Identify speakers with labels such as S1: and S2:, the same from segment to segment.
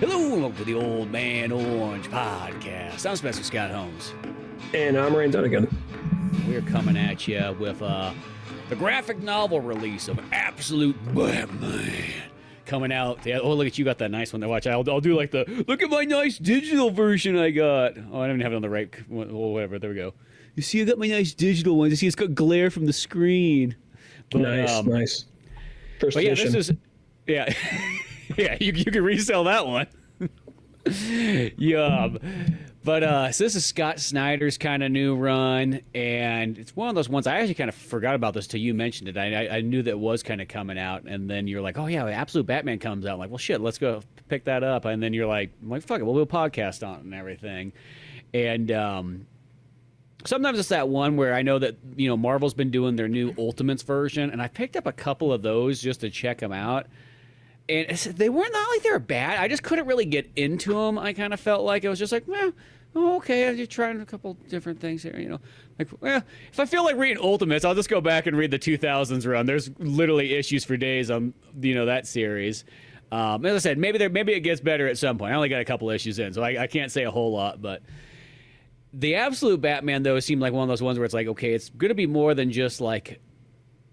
S1: Hello and welcome to the Old Man Orange Podcast. I'm Spencer Scott Holmes.
S2: And I'm Dunigan.
S1: We're coming at you with the graphic novel release of Absolute Batman. Coming out. Oh, look at you, got that nice one to watch. I'll do like look at my nice digital version I got. Oh, I don't even have it on the right, well, whatever. There we go. You see, I got my nice digital one. You see, it's got glare from the screen. But,
S2: nice. First
S1: but
S2: edition.
S1: Yeah, this is, yeah. Yeah, you can resell that one. Yeah. But so this is Scott Snyder's kind of new run, and it's one of those ones I actually kind of forgot about this till you mentioned it. I knew that it was kind of coming out, and then you're like, oh yeah, Absolute Batman comes out. I'm like, well shit, let's go pick that up. And then you're like, fuck it, we'll do a podcast on it and everything. And sometimes it's that one where I know that, you know, Marvel's been doing their new Ultimates version, and I picked up a couple of those just to check them out. And they weren't not like they were bad. I just couldn't really get into them. I kind of felt like it was just like, well, oh, okay, I'm just trying a couple different things here, you know. Like, well, if I feel like reading Ultimates, I'll just go back and read the 2000s run. There's literally issues for days on, you know, that series. As I said, maybe it gets better at some point. I only got a couple issues in, so I can't say a whole lot. But the Absolute Batman, though, seemed like one of those ones where it's like, okay, it's going to be more than just like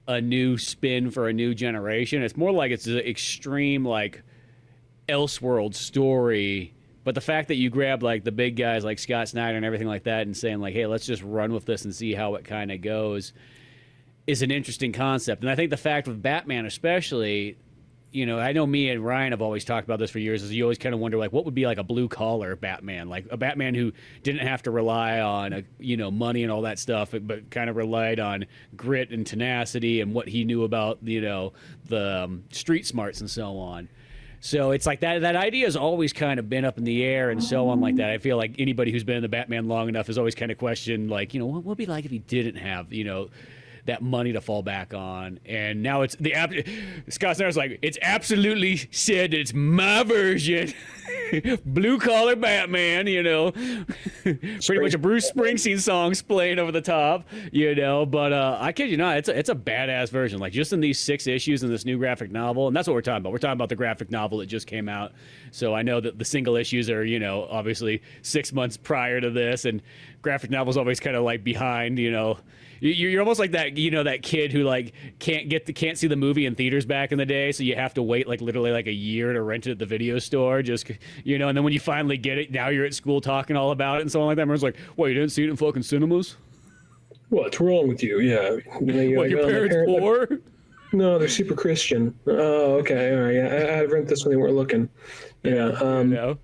S1: a new spin for a new generation. It's more like it's an extreme like Elseworld story, but the fact that you grab like the big guys like Scott Snyder and everything like that and saying like, hey, let's just run with this and see how it kind of goes is an interesting concept. And I think the fact with Batman especially, you know, I know me and Ryan have always talked about this for years, is you always kind of wonder, like, what would be like a blue-collar Batman? Like a Batman who didn't have to rely on, you know, money and all that stuff, but kind of relied on grit and tenacity and what he knew about, you know, the street smarts and so on. So it's like that idea has always kind of been up in the air and so on like that. I feel like anybody who's been in the Batman long enough has always kind of questioned, like, you know, what would it be like if he didn't have, you know, that money to fall back on. And now it's Scott Snyder's like, it's absolutely said it's my version. Blue collar Batman, you know. Pretty much a Bruce Springsteen song's playing over the top, you know. But I kid you not, it's a badass version. Like just in these 6 issues in this new graphic novel, and that's what we're talking about. We're talking about the graphic novel that just came out. So I know that the single issues are, you know, obviously 6 months prior to this, and graphic novels always kind of like behind, you know. You're almost like that, you know, that kid who like can't see the movie in theaters back in the day, so you have to wait like literally like a year to rent it at the video store, just, you know, and then when you finally get it, now you're at school talking all about it and so on like that. Everyone's like, "What, you didn't see it in fucking cinemas?
S2: What's wrong with you?" Yeah.
S1: What, your parents poor?
S2: No, they're super Christian. Oh, okay, all right. Yeah, I rent this when they weren't looking. Yeah.
S1: No.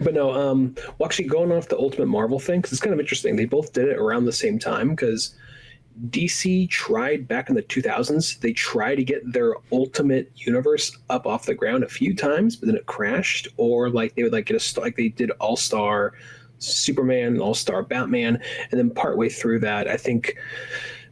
S2: But no, well, actually going off the Ultimate Marvel thing, because it's kind of interesting. They both did it around the same time, because DC tried back in the 2000s. They tried to get their Ultimate Universe up off the ground a few times, but then it crashed. Or like they would like get like they did All-Star Superman, All-Star Batman, and then partway through that, I think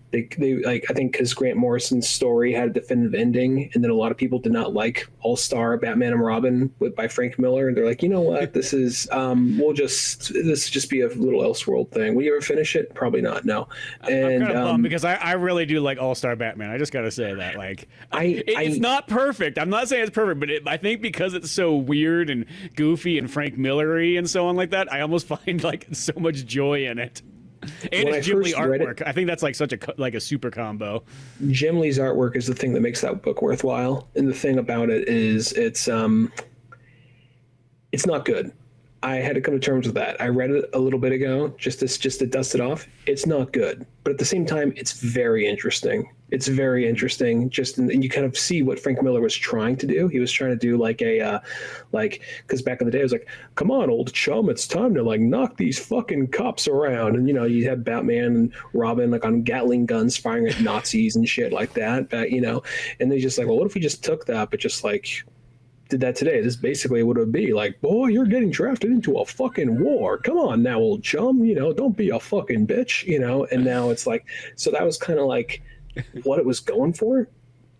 S2: they like, I think because Grant Morrison's story had a definitive ending, and then a lot of people did not like All-Star Batman and Robin by Frank Miller, and they're like, you know what, this is this just be a little Elseworld thing. Will you ever finish it? Probably not. No. And
S1: I'm kind of bummed because I really do like All-Star Batman. I just gotta say that, like, it's not perfect. I'm not saying it's perfect, but I think because it's so weird and goofy and Frank Miller-y and so on like that, I almost find like so much joy in it. And it's Jim Lee artwork. I think that's like such a super combo.
S2: Jim Lee's artwork is the thing that makes that book worthwhile. And the thing about it is it's not good. I had to come to terms with that. I read it a little bit ago just to dust it off. It's not good, but at the same time, it's very interesting. It's very interesting. And you kind of see what Frank Miller was trying to do. He was trying to do like because back in the day, it was like, come on, old chum, it's time to like knock these fucking cops around. And, you know, you had Batman and Robin like on Gatling guns firing at Nazis and shit like that. But, you know, and they just like, well, what if we just took that, but just like did that today? This basically what it would be like, boy, you're getting drafted into a fucking war. Come on now, old chum, you know, don't be a fucking bitch, you know. And now it's like, so that was kind of like what it was going for.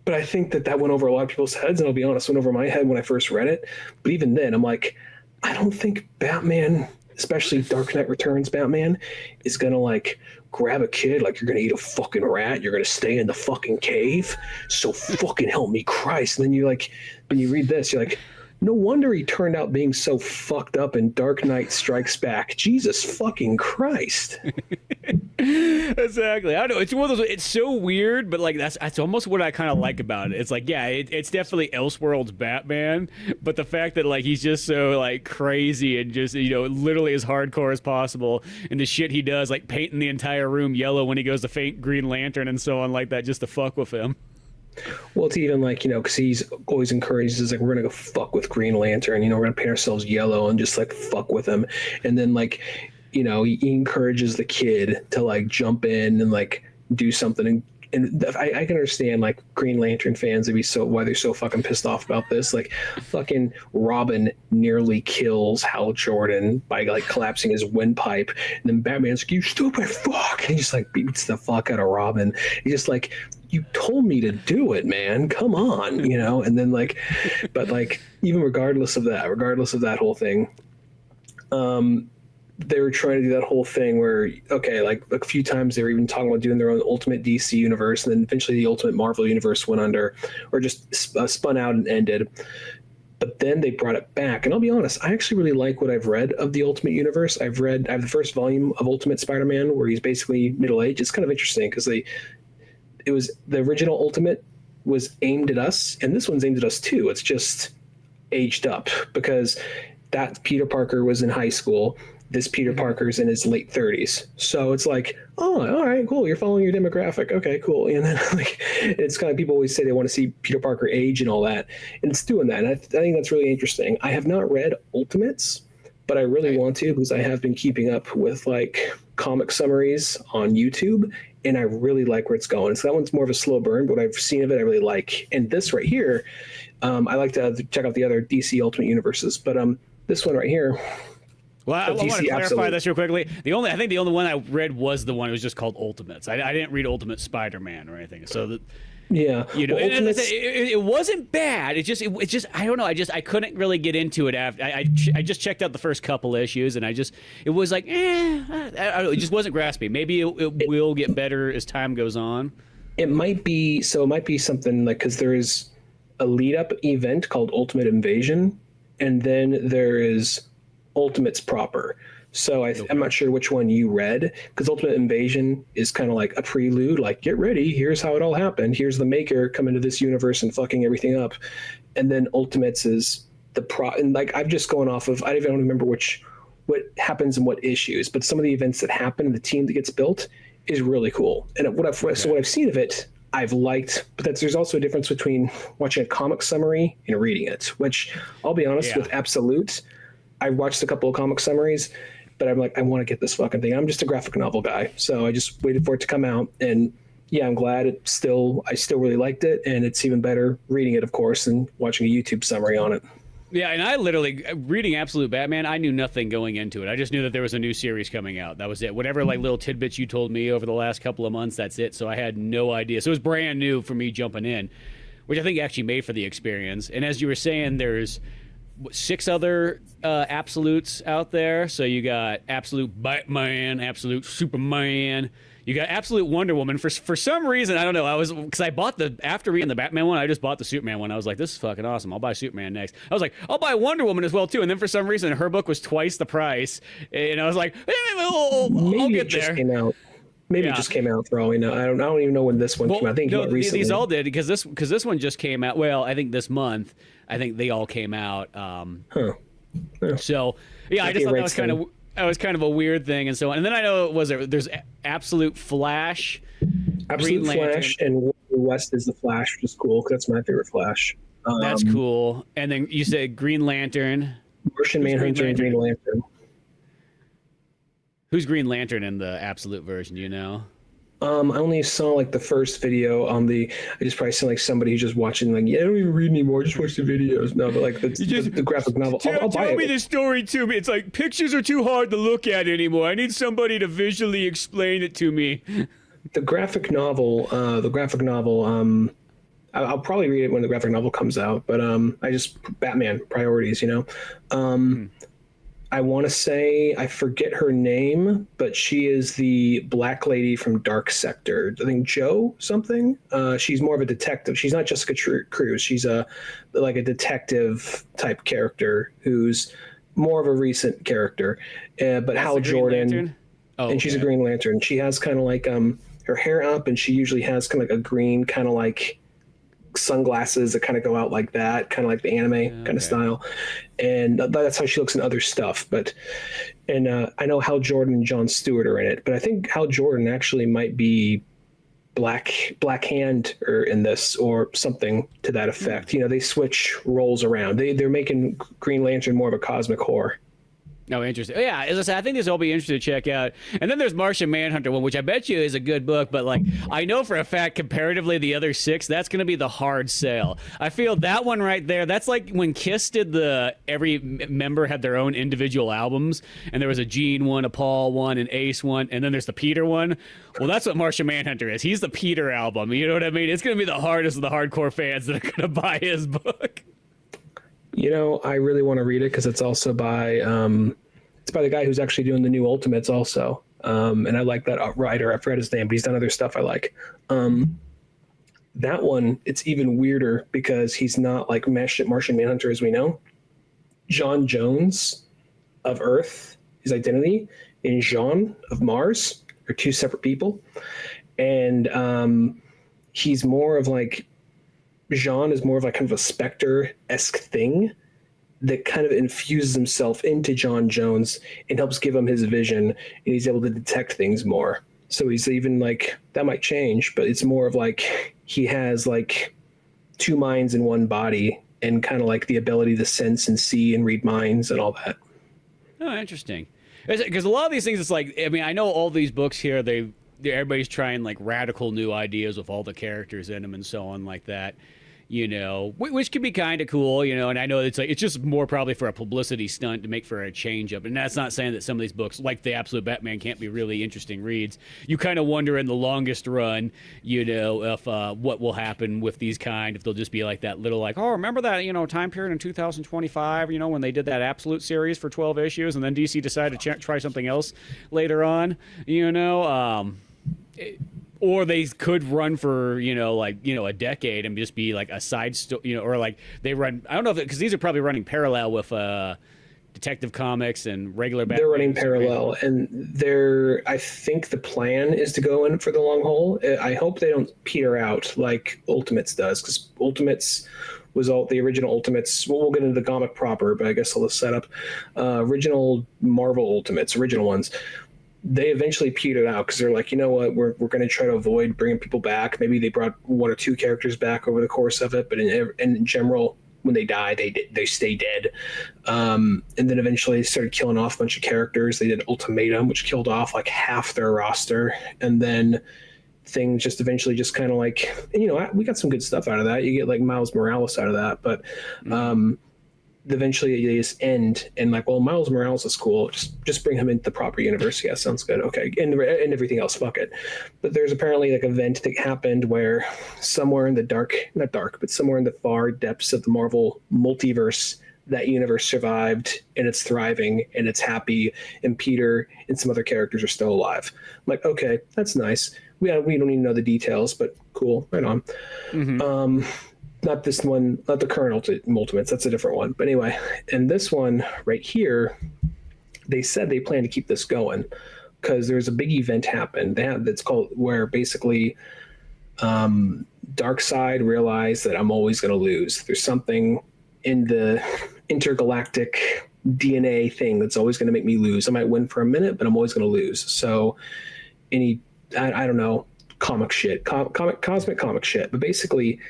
S2: But I think that went over a lot of people's heads, and I'll be honest, went over my head when I first read it. But even then, I'm like, I don't think Batman, especially Dark Knight Returns Batman, is gonna like grab a kid like, you're gonna eat a fucking rat, you're gonna stay in the fucking cave, so fucking help me Christ. And then you like, when you read this, you're like, No wonder he turned out being so fucked up in Dark Knight Strikes Back. Jesus fucking Christ.
S1: Exactly. I don't know. It's one of those. It's so weird, but like that's almost what I kind of like about it. It's like, yeah, it's definitely Elseworlds Batman, but the fact that like he's just so like crazy and just literally as hardcore as possible, and the shit he does, like painting the entire room yellow when he goes to faint Green Lantern and so on like that, just to fuck with him.
S2: Well, it's even like, because he's always encourages, like, we're going to go fuck with Green Lantern, we're going to paint ourselves yellow and just like fuck with him. And then like, he encourages the kid to like jump in and like do something. And I can understand like Green Lantern fans why they're so fucking pissed off about this. Like fucking Robin nearly kills Hal Jordan by like collapsing his windpipe, and then Batman's like, "You stupid fuck!" And he just like beats the fuck out of Robin. He's just like, "You told me to do it, man. Come on," And then like, but like even regardless of that whole thing, they were trying to do that whole thing where, okay, like a few times they were even talking about doing their own Ultimate DC universe, and then eventually the Ultimate Marvel universe went under, or just spun out and ended. But then they brought it back, and I'll be honest, I actually really like what I've read of the Ultimate Universe. I have the first volume of Ultimate Spider-Man, where he's basically middle-aged. It's kind of interesting because the original Ultimate was aimed at us, and this one's aimed at us too. It's just aged up because that Peter Parker was in high school. This Peter Parker's in his late 30s. So it's like, oh, all right, cool. You're following your demographic. Okay, cool. And then like, it's kind of, people always say they want to see Peter Parker age and all that. And it's doing that. And I think that's really interesting. I have not read Ultimates, but I really want to, because I have been keeping up with like comic summaries on YouTube, and I really like where it's going. So that one's more of a slow burn, but what I've seen of it, I really like. And this right here, I like to check out the other DC Ultimate Universes, but this one right here,
S1: well, I want to clarify
S2: Absolute.
S1: this real quickly. I think the only one I read was the one that was just called Ultimates. I didn't read Ultimate Spider-Man or anything. So
S2: yeah,
S1: it wasn't bad. It's just I don't know. I couldn't really get into it after I just checked out the first couple issues, and it was like I don't know, it just wasn't grasping. Maybe it will get better as time goes on.
S2: It might be something like, because there is a lead up event called Ultimate Invasion, and then there is Ultimates proper. So I'm not sure which one you read, because Ultimate Invasion is kind of like a prelude, like, get ready, here's how it all happened, here's the Maker coming to this universe and fucking everything up. And then Ultimates is and like, I've just gone off of, I don't remember what happens in what issues, but some of the events that happen and the team that gets built is really cool. And what I've seen of it, I've liked, but there's also a difference between watching a comic summary and reading it, which I'll be honest with Absolute, I watched a couple of comic summaries, but I'm like, I want to get this fucking thing. I'm just a graphic novel guy, so I just waited for it to come out, and yeah, I'm glad I still really liked it, and it's even better reading it, of course, and watching a YouTube summary on it.
S1: Yeah, and I literally, reading Absolute Batman, I knew nothing going into it. I just knew that there was a new series coming out. That was it. Whatever like little tidbits you told me over the last couple of months, that's it. So I had no idea. So it was brand new for me jumping in, which I think actually made for the experience. And as you were saying, there's 6 other Absolutes out there. So you got Absolute Batman, Absolute Superman. You got Absolute Wonder Woman. For some reason, I don't know. Because I bought after reading the Batman one, I just bought the Superman one. I was like, this is fucking awesome. I'll buy Superman next. I was like, I'll buy Wonder Woman as well too. And then for some reason, her book was twice the price, and I was like, I'll get there.
S2: Maybe it just came out for all we know. I don't even know when this one came out. I think recently.
S1: These all did, because this one just came out. Well, I think this month. I think they all came out. So yeah, I just thought that was kind of a weird thing and so on. And then I know there's Absolute Flash,
S2: Absolute Flash, and West is the Flash, which is cool because that's my favorite Flash.
S1: That's cool. And then you said Green Lantern,
S2: Martian Manhunter, and Green Lantern.
S1: Who's Green Lantern in the Absolute version? Do you know?
S2: I only saw like the first video on I just probably sound like somebody who's just watching like, yeah, I don't even read anymore, just watch the videos. No, but like the graphic novel. I'll buy
S1: tell me
S2: it.
S1: the story to me. It's like pictures are too hard to look at anymore. I need somebody to visually explain it to me.
S2: The graphic novel, I'll probably read it when the graphic novel comes out, but Batman priorities, I want to say, I forget her name, but she is the black lady from Dark Sector. I think Joe something. She's more of a detective. She's not Jessica Cruz. She's like a detective type character who's more of a recent character. But
S1: That's
S2: Hal
S1: the Green
S2: Jordan,
S1: Lantern? Oh,
S2: and she's a
S1: okay.
S2: Green Lantern. She has kind of like her hair up, and she usually has kind of like a green kind of like sunglasses that kind of go out like that, kind of like the anime kind of
S1: Okay.
S2: style, and that's how she looks in other stuff. But I know Hal Jordan and Jon Stewart are in it, but I think Hal Jordan actually might be Black Hand or in this or something to that effect. You know, they switch roles around. They're making Green Lantern more of a cosmic horror.
S1: Oh, interesting. Yeah, as I said, I think this will be interesting to check out. And then there's Martian Manhunter one, which I bet you is a good book, but like I know for a fact, comparatively the other 6, that's going to be the hard sell. I feel that one right there. That's like when Kiss did every member had their own individual albums, and there was a Gene one, a Paul one, an Ace one, and then there's the Peter one. Well, that's what Martian Manhunter is. He's the Peter album. You know what I mean? It's going to be the hardest of the hardcore fans that are going to buy his book.
S2: You know, I really want to read it because it's also by it's by the guy who's actually doing the new Ultimates also. And I like that writer. I forgot his name, but he's done other stuff I like. That one, it's even weirder because he's not like Martian Manhunter as we know. John Jones of Earth, his identity, and Jean of Mars are 2 separate people. And he's more of like Jean is more of like kind of a Spectre-esque thing that kind of infuses himself into John Jones and helps give him his vision, and he's able to detect things more. So he's even like, that might change, but it's more of like he has like 2 minds in one body and kind of like the ability to sense and see and read minds and all that.
S1: Oh, interesting. Because a lot of these things, it's like, I mean, I know all these books here, everybody's trying like radical new ideas with all the characters in them and so on like that. You know, which could be kind of cool, you know, and I know it's just more probably for a publicity stunt to make for a change up. And that's not saying that some of these books, like The Absolute Batman, can't be really interesting reads. You kind of wonder in the longest run, you know, if what will happen with these if they'll just be like that little like, oh, remember that, you know, time period in 2025, you know, when they did that Absolute series for 12 issues and then DC decided to try something else later on, you know, or they could run for, you know, like, you know, a decade and just be like a side story, you know, or like they run, I don't know if because these are probably running parallel with Detective Comics and regular Batman.
S2: They're running parallel, and I think the plan is to go in for the long haul. I hope they don't peter out like Ultimates does, because Ultimates was all the original Ultimates. We'll get into the comic proper, but I guess I'll set up original Marvel Ultimates, original ones. They eventually petered out because they're like, you know what, we're going to try to avoid bringing people back. Maybe they brought 1 or 2 characters back over the course of it, but in general, when they die, they stay dead. And then eventually they started killing off a bunch of characters. They did Ultimatum, which killed off like half their roster, and then things just eventually just kind of like, you know, we got some good stuff out of that. You get like Miles Morales out of that, but eventually they just end, and like, well, Miles Morales is cool, just bring him into the proper universe. Yeah, sounds good. Okay, and everything else, fuck it. But there's apparently like an event that happened where somewhere in the not dark, but somewhere in the far depths of the Marvel multiverse, that universe survived and it's thriving and it's happy, and Peter and some other characters are still alive. I'm like, okay, that's nice. We don't even know the details, but cool, right on. Not this one, not the current Ultimates. That's a different one. But anyway, and this one right here, they said they plan to keep this going because there's a big event happened. That's called where basically Darkseid realized that I'm always going to lose. There's something in the intergalactic DNA thing that's always going to make me lose. I might win for a minute, but I'm always going to lose. So I don't know, cosmic comic shit. But basically,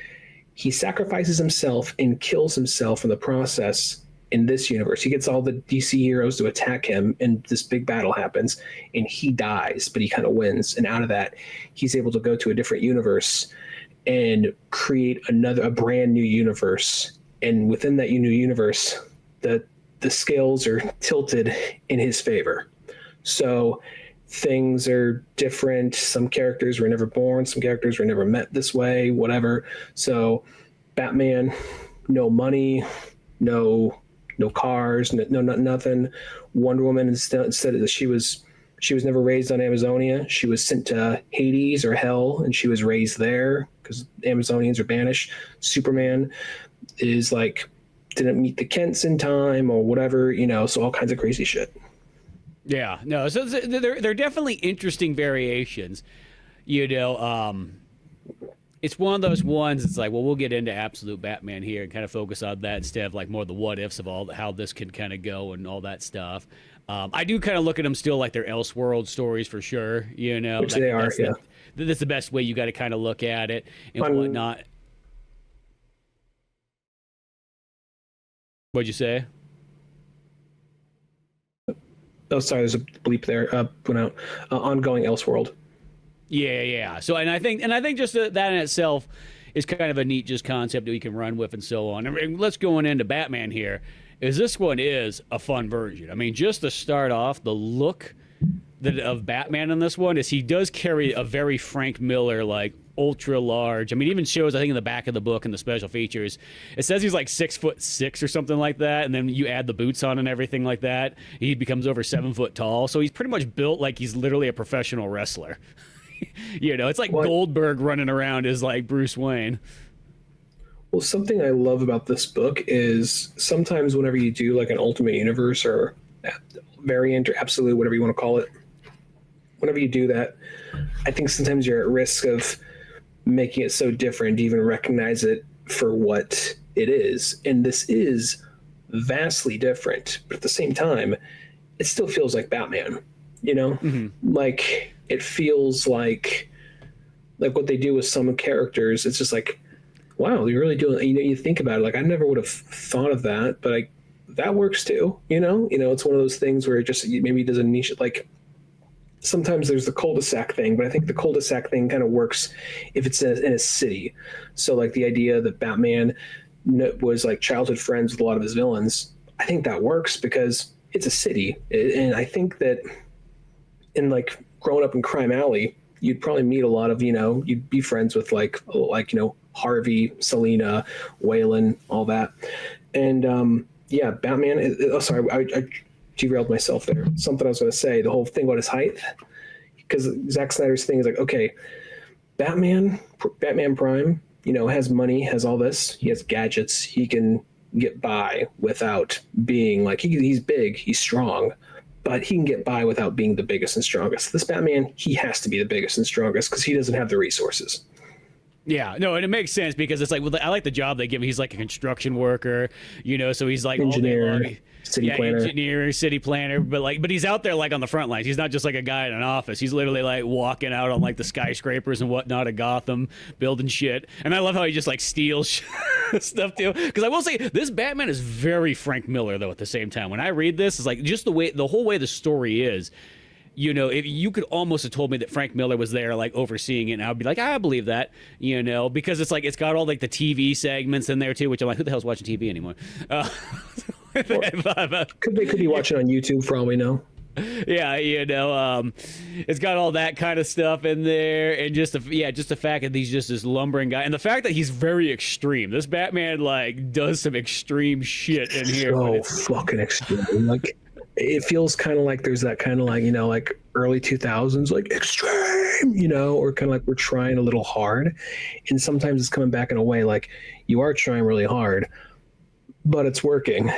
S2: he sacrifices himself and kills himself in the process in this universe. He gets all the DC heroes to attack him, and this big battle happens, and he dies, but he kind of wins. And out of that, he's able to go to a different universe and create a brand new universe. And within that new universe, the scales are tilted in his favor. So things are different. Some characters were never born. Some characters were never met this way, whatever. So Batman, no money, no no cars, nothing. Wonder Woman instead that she was never raised on Amazonia. She was sent to Hades or hell, and she was raised there because Amazonians are banished. Superman is like didn't meet the Kents in time or whatever, so all kinds of crazy shit.
S1: Yeah, no, so they're definitely interesting variations. It's one of those ones. It's like, well, we'll get into Absolute Batman here and kind of focus on that instead of like more the what ifs of how this could kind of go and all that stuff. I do kind of look at them still like they're Elseworld stories for sure.
S2: Which they are. Yeah,
S1: that's the best way you got to kind of look at it and whatnot. What'd you say?
S2: Oh, sorry. There's a bleep there. Went out. Ongoing Elseworld.
S1: Yeah. So, and I think just that in itself is kind of a neat just concept that we can run with and so on. And let's go into Batman here. This one is a fun version. I mean, just to start off, the look of Batman in this one is he does carry a very Frank Miller like ultra large. I mean, even shows I think in the back of the book and the special features, it says he's like 6'6" or something like that, and then you add the boots on and everything like that, he becomes over 7 foot tall. So he's pretty much built like he's literally a professional wrestler. It's like Goldberg running around as like Bruce Wayne.
S2: Well, something I love about this book is sometimes whenever you do like an Ultimate Universe or variant or absolute, whatever you want to call it, whenever you do that, I think sometimes you're at risk of making it so different to even recognize it for what it is. And this is vastly different, but at the same time, it still feels like Batman, Like it feels like what they do with some characters. It's just like, wow, you're really doing, you think about it. Like I never would have thought of that, but that works too. It's one of those things where it just maybe does a niche, like sometimes there's the cul-de-sac thing, but I think the cul-de-sac thing kind of works if it's in a city. So like the idea that Batman was like childhood friends with a lot of his villains, I think that works because it's a city. And I think that in like growing up in Crime Alley, you'd probably meet a lot of, you'd be friends with like Harvey, Selena, Waylon, all that. And Batman, sorry, I derailed myself there. Something I was going to say, the whole thing about his height, because Zack Snyder's thing is like, okay, Batman Prime, has money, has all this, he has gadgets, he can get by without being like, he's big, he's strong, but he can get by without being the biggest and strongest. This Batman, he has to be the biggest and strongest because he doesn't have the resources.
S1: Yeah, no, and it makes sense because it's like, well, I like the job they give him. He's like a construction worker, so he's like
S2: engineer, city
S1: planner, but he's out there like on the front lines. He's not just like a guy in an office. He's literally like walking out on like the skyscrapers and whatnot of Gotham, building shit. And I love how he just like steals stuff too. Because I will say this Batman is very Frank Miller though. At the same time, when I read this, it's like just the whole way the story is. If you could almost have told me that Frank Miller was there, like overseeing it, and I'd be like, I believe that, because it's like it's got all like the TV segments in there too, which I'm like, who the hell's watching TV anymore?
S2: Could be watching on YouTube for all we know.
S1: Yeah, it's got all that kind of stuff in there, and just the fact that he's just this lumbering guy, and the fact that he's very extreme. This Batman like does some extreme shit in here.
S2: So fucking extreme, like. It feels kind of like there's that kind of like, like early 2000s, like extreme, or kind of like we're trying a little hard. And sometimes it's coming back in a way like you are trying really hard, but it's working,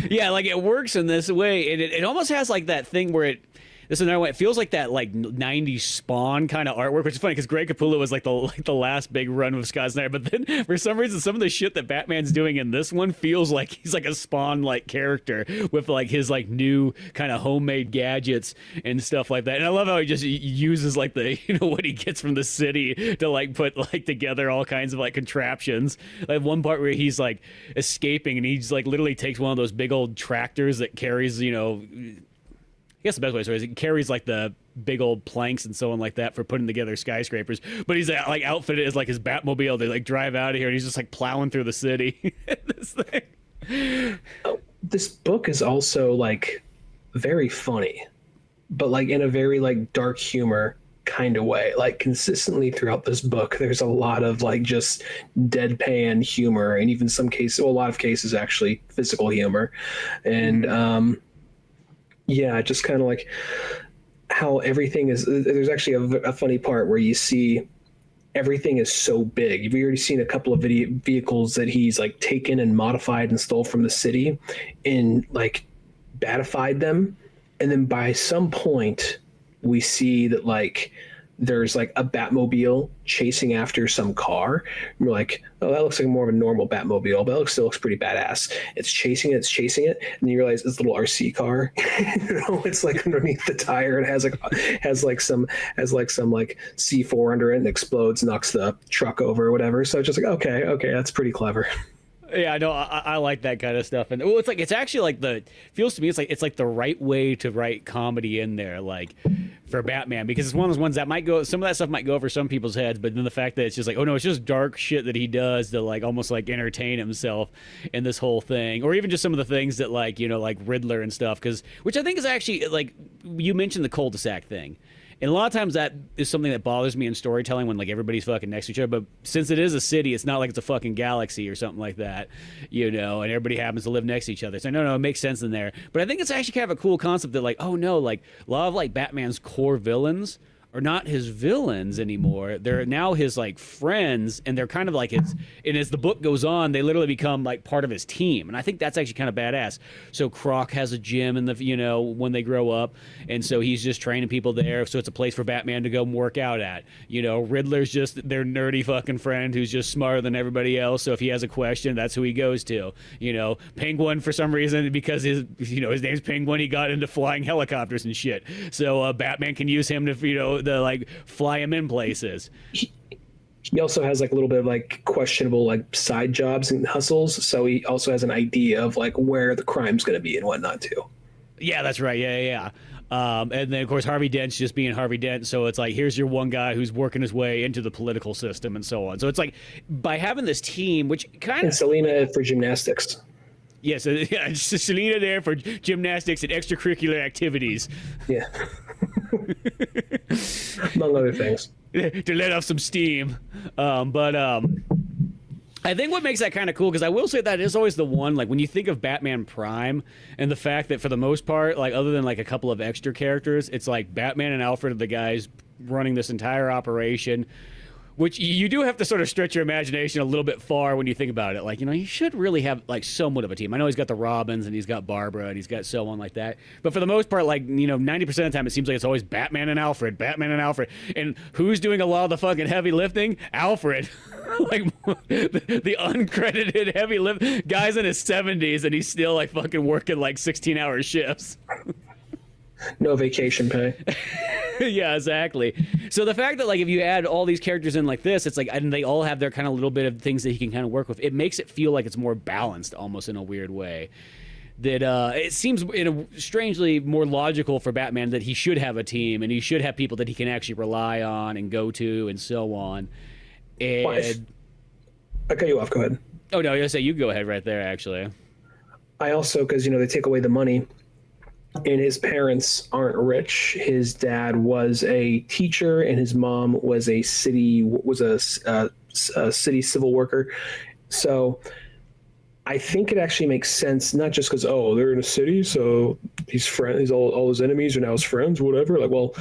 S1: Yeah, like it works in this way. And it almost has like that thing where this is another way. It feels like that like 90s Spawn kind of artwork, which is funny because Greg Capullo was like the last big run of Scott Snyder. But then for some reason, some of the shit that Batman's doing in this one feels like he's like a Spawn like character with like his like new kind of homemade gadgets and stuff like that. And I love how he just uses like the what he gets from the city to like put like together all kinds of like contraptions. Like one part where he's like escaping and he's like literally takes one of those big old tractors that carries I guess the best way is it carries like the big old planks and so on like that for putting together skyscrapers. But he's like outfitted as like his Batmobile. They like drive out of here and he's just like plowing through the city. This thing.
S2: This book is also like very funny, but like in a very like dark humor kind of way. Like consistently throughout this book, there's a lot of like just deadpan humor, and even some cases, well, a lot of cases actually physical humor, and yeah, just kind of like how everything is. There's actually a funny part where you see everything is so big. You've already seen a couple of vehicles that he's like taken and modified and stole from the city and like batified them. And then by some point we see that like there's like a Batmobile chasing after some car. And we're like, oh, that looks like more of a normal Batmobile, but it still looks pretty badass. It's chasing it, and you realize it's a little RC car. It's like underneath the tire. It has some C4 under it and explodes, knocks the truck over or whatever. So it's just like, okay, that's pretty clever.
S1: Yeah, I know. I like that kind of stuff, and well, it's actually like feels to me it's like the right way to write comedy in there, like for Batman, because it's one of those ones that might go. Some of that stuff might go over some people's heads, but then the fact that it's just like, oh no, it's just dark shit that he does to like almost like entertain himself in this whole thing, or even just some of the things that like like Riddler and stuff, which I think is actually like you mentioned the cul-de-sac thing. And a lot of times that is something that bothers me in storytelling when like everybody's fucking next to each other. But since it is a city, it's not like it's a fucking galaxy or something like that, and everybody happens to live next to each other. So no, it makes sense in there. But I think it's actually kind of a cool concept that like, oh no, like a lot of like Batman's core villains are not his villains anymore. They're now his like friends, and they're kind of like his. And as the book goes on, they literally become like part of his team, and I think that's actually kind of badass. So Croc has a gym in the when they grow up, and so he's just training people there. So it's a place for Batman to go and work out at. Riddler's just their nerdy fucking friend who's just smarter than everybody else. So if he has a question, that's who he goes to. Penguin for some reason because his name's Penguin, he got into flying helicopters and shit. So Batman can use him to to like fly him in places.
S2: He also has like a little bit of like questionable like side jobs and hustles, so he also has an idea of like where the crime's going to be and whatnot too.
S1: Yeah, that's right. Yeah. And then of course Harvey Dent's just being Harvey Dent, so it's like here's your one guy who's working his way into the political system and so on. So it's like by having this team, which kind of
S2: and Selena for gymnastics.
S1: Yeah, so yeah, Selena there for gymnastics and extracurricular activities.
S2: Yeah. Among other things.
S1: To let off some steam. But I think what makes that kind of cool, because I will say that is always the one, like when you think of Batman Prime and the fact that for the most part, like other than like a couple of extra characters, it's like Batman and Alfred are the guys running this entire operation. Which you do have to sort of stretch your imagination a little bit far when you think about it. Like, you should really have, like, somewhat of a team. I know he's got the Robins and he's got Barbara and he's got so on like that. But for the most part, like, 90% of the time, it seems like it's always Batman and Alfred. And who's doing a lot of the fucking heavy lifting? Alfred. Like, the uncredited heavy lift. Guy's in his 70s and he's still, like, fucking working, like, 16-hour shifts.
S2: No vacation pay.
S1: Yeah, exactly. So the fact that like if you add all these characters in like this, it's like, and they all have their kind of little bit of things that he can kind of work with, it makes it feel like it's more balanced almost in a weird way. That it seems in a strangely more logical for Batman that he should have a team and he should have people that he can actually rely on and go to and so on. And
S2: I cut you off. Go ahead.
S1: Oh no, I was gonna say you go ahead right there. Actually,
S2: I also, because they take away the money. And his parents aren't rich. His dad was a teacher, and his mom was a city civil worker. So I think it actually makes sense, not just because they're in a city, so all his enemies are now his friends, whatever. Like, well,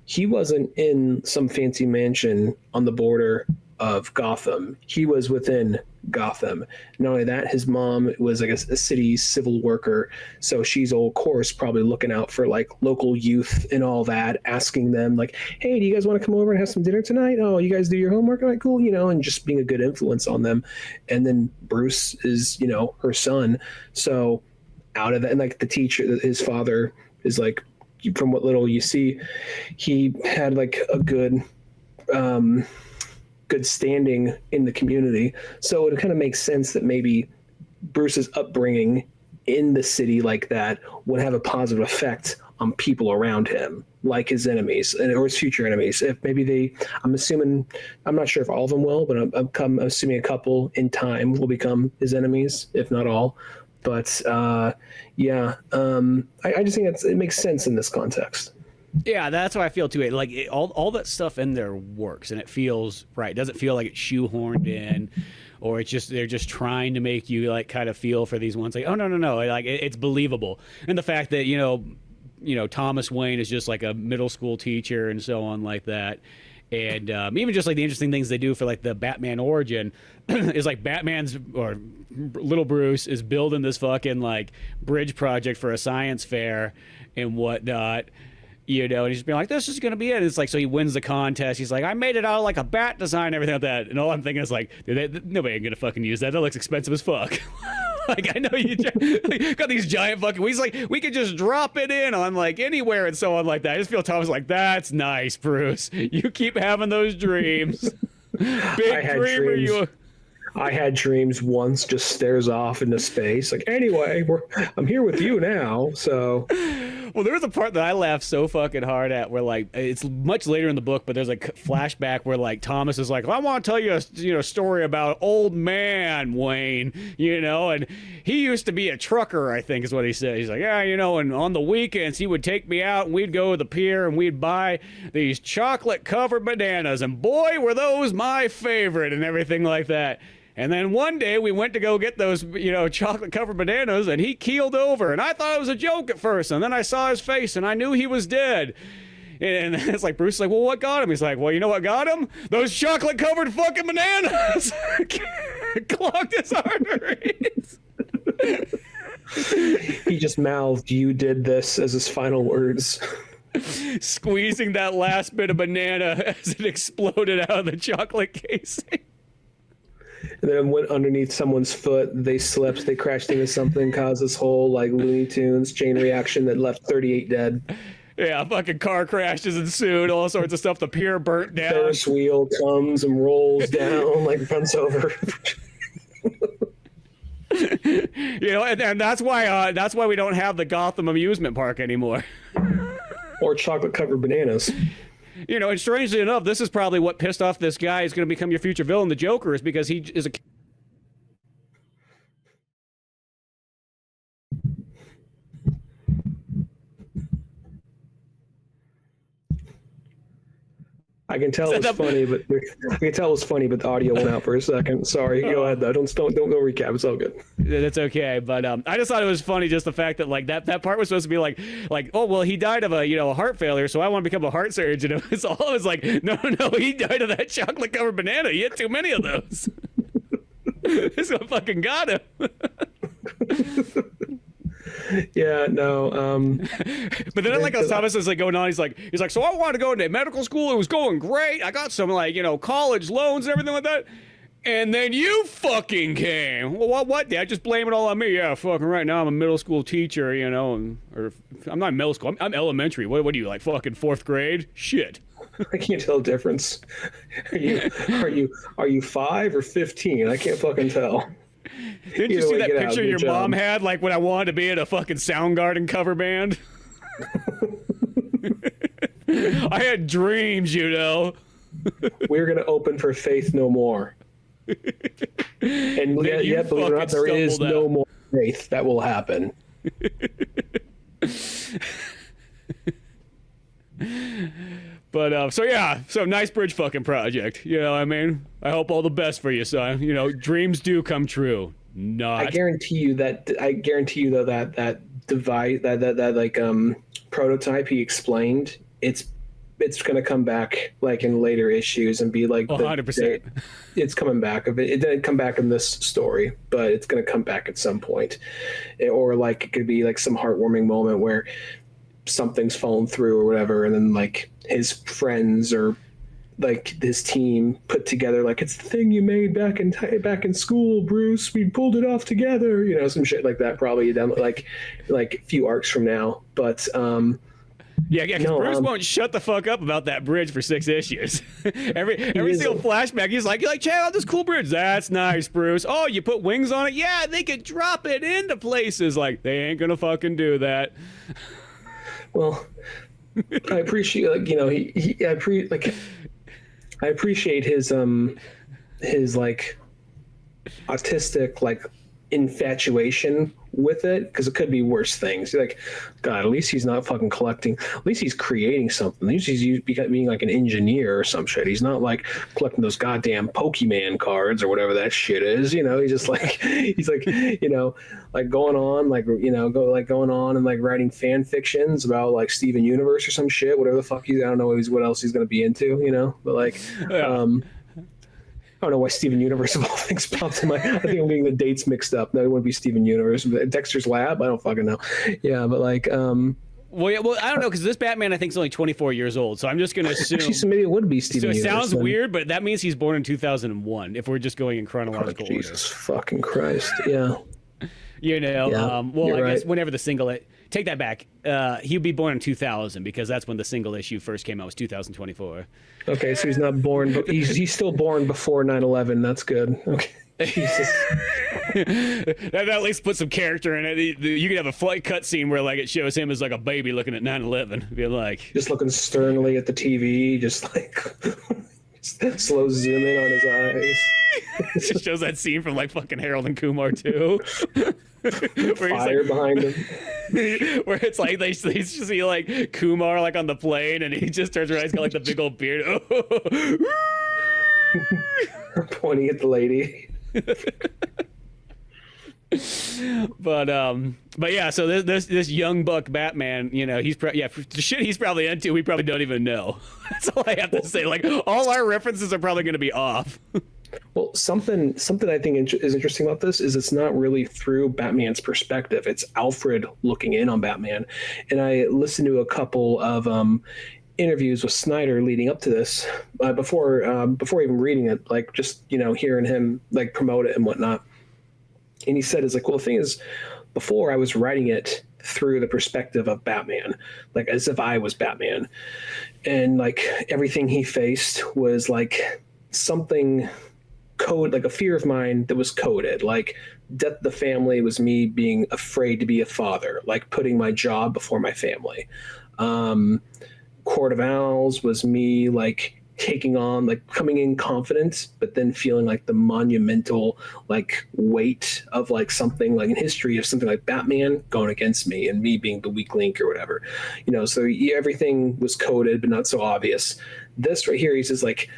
S2: he wasn't in some fancy mansion on the border of Gotham. He was within Gotham. Not only that, his mom was like a city civil worker, so she's of course probably looking out for like local youth and all that, asking them like, hey, do you guys want to come over and have some dinner tonight? Oh, you guys do your homework? All right, cool. And just being a good influence on them. And then Bruce is her son, so out of that, and like the teacher, his father is like, from what little you see, he had like a good standing in the community. So it kind of makes sense that maybe Bruce's upbringing in the city like that would have a positive effect on people around him, like his enemies or his future enemies. If maybe I'm not sure if all of them will, but I'm assuming a couple in time will become his enemies, if not all. But I just think it makes sense in this context.
S1: Yeah, that's how I feel too. Like all that stuff in there works, and it feels right. It doesn't feel like it's shoehorned in, or it's just they're just trying to make you like kind of feel for these ones. Like, oh no, like it's believable, and the fact that Thomas Wayne is just like a middle school teacher and so on like that. And even just like the interesting things they do for like the Batman origin is like Batman's or little Bruce is building this fucking like bridge project for a science fair and whatnot. And he's just being like, this is going to be it. And it's like, so he wins the contest. He's like, I made it out of like a bat design and everything like that. And all I'm thinking is like, dude, nobody ain't going to fucking use that. That looks expensive as fuck. Like, I know you got these giant fucking, he's like, we could just drop it in on like anywhere and so on like that. I just feel Thomas like, that's nice, Bruce. You keep having those dreams. Big dreamer you.
S2: I had dreams once, just stares off into space. Like, anyway, I'm here with you now. So,
S1: well, there was a part that I laughed so fucking hard at where like it's much later in the book, but there's like flashback where like Thomas is like, I want to tell you a story about old man Wayne, and he used to be a trucker, I think is what he said. He's like, yeah, and on the weekends he would take me out and we'd go to the pier and we'd buy these chocolate covered bananas, and boy were those my favorite and everything like that. And then one day we went to go get those, chocolate-covered bananas, and he keeled over. And I thought it was a joke at first. And then I saw his face, and I knew he was dead. And it's like, Bruce is like, well, what got him? He's like, well, you know what got him? Those chocolate-covered fucking bananas clogged his arteries.
S2: He just mouthed, you did this, as his final words.
S1: Squeezing that last bit of banana as it exploded out of the chocolate casing.
S2: And then it went underneath someone's foot. They slipped. They crashed into something, caused this whole like Looney Tunes chain reaction that left 38 dead.
S1: Yeah, fucking car crashes ensued. All sorts of stuff. The pier burnt down.
S2: Ferris wheel comes and rolls down, like runs over.
S1: And that's why we don't have the Gotham amusement park anymore.
S2: Or chocolate covered bananas.
S1: And strangely enough, this is probably what pissed off this guy who's going to become your future villain, the Joker, is because he is a...
S2: I can tell it's funny, but the audio went out for a second. Sorry, go ahead though. Don't go recap. It's all good.
S1: That's okay. But I just thought it was funny, just the fact that like that part was supposed to be like oh well, he died of a heart failure, so I want to become a heart surgeon. It's all it was like no, he died of that chocolate covered banana. He had too many of those. This one fucking got him.
S2: Yeah, no.
S1: But then like Thomas is like going on, he's like, so I wanted to go into medical school. It was going great. I got some like, college loans and everything like that. And then you fucking came. Well, what? Dad? Just blame it all on me. Yeah, fucking right now I'm a middle school teacher, or I'm not in middle school. I'm elementary. What are you, like fucking fourth grade? Shit.
S2: I can't tell the difference. Are you 5 or 15? I can't fucking tell.
S1: Didn't you see that picture your mom had, like when I wanted to be in a fucking Soundgarden cover band? I had dreams,
S2: We're gonna open for Faith No More, and yet believe it or not, there is no more faith that will happen.
S1: But so nice bridge fucking project. I mean, I hope all the best for you, son. Dreams do come true. Not.
S2: I guarantee you though that device, that like prototype he explained, it's gonna come back like in later issues and be like
S1: 100%.
S2: It's coming back. It didn't come back in this story, but it's gonna come back at some point, or like it could be like some heartwarming moment where something's fallen through or whatever, and then like his friends or like his team put together like, it's the thing you made back in school, Bruce, we pulled it off together, some shit like that, probably down like a few arcs from now. But
S1: because Bruce won't shut the fuck up about that bridge for 6 issues. every single flashback he's like check out this cool bridge. That's nice, Bruce. Oh, you put wings on it? Yeah, they could drop it into places. Like, they ain't gonna fucking do that.
S2: Well, I appreciate, I appreciate his like autistic, like infatuation with it, because it could be worse things. You're like, God, at least he's not fucking collecting. At least he's creating something. At least he's being like an engineer or some shit. He's not like collecting those goddamn Pokemon cards or whatever that shit is. You know, he's just like he's like, you know, like going on and like writing fan fictions about like Steven Universe or some shit, whatever the fuck I don't know what else he's gonna be into, you know. But like, I don't know why Steven Universe of all things popped in my. I think I'm getting the dates mixed up. No, it wouldn't be Steven Universe. Dexter's Lab. I don't fucking know. Yeah, but like.
S1: Well, yeah, well, I don't know, because this Batman I think is only 24 years old, so I'm just gonna assume.
S2: Actually, so maybe it would be Steven.
S1: So it
S2: Universe,
S1: sounds
S2: then.
S1: weird, but that means he's born in 2001. If we're just going in chronological order.
S2: Jesus fucking Christ! Yeah.
S1: You know,
S2: Yeah,
S1: well, I guess
S2: right.
S1: whenever the single. Take that back. He'd be born in 2000 because that's when the single issue first came out. Was 2024.
S2: Okay, so he's not born, but he's still born before 9/11. That's good. Okay. Jesus.
S1: That at least put some character in it. You could have a flight cut scene where like it shows him as like a baby looking at 9/11. Be like
S2: Just looking sternly at the TV, just like slow zoom in on his eyes.
S1: it just shows that scene from like fucking Harold and Kumar too.
S2: Fire behind him.
S1: Where it's like they see like Kumar like on the plane and he just turns around, he's got like the big old beard.
S2: Pointing at the lady.
S1: But yeah, so this young buck Batman, you know, the shit he's probably into, we probably don't even know. That's all I have to say. Like all our references are probably going to be off.
S2: Well, something I think is interesting about this is it's not really through Batman's perspective. It's Alfred looking in on Batman. And I listened to a couple of interviews with Snyder leading up to this before even reading it, like just, you know, hearing him like promote it and whatnot. And he said, "Is like, well, the thing is, before I was writing it through the perspective of Batman, like as if I was Batman, and like everything he faced was like something." Like a fear of mine that was coded, like death of the family was me being afraid to be a father, like putting my job before my family. Court of Owls was me like taking on, like coming in confident, but then feeling like the monumental like weight of like something like in history of something like Batman going against me and me being the weak link or whatever, you know. So everything was coded but not so obvious. This right here, he's just like,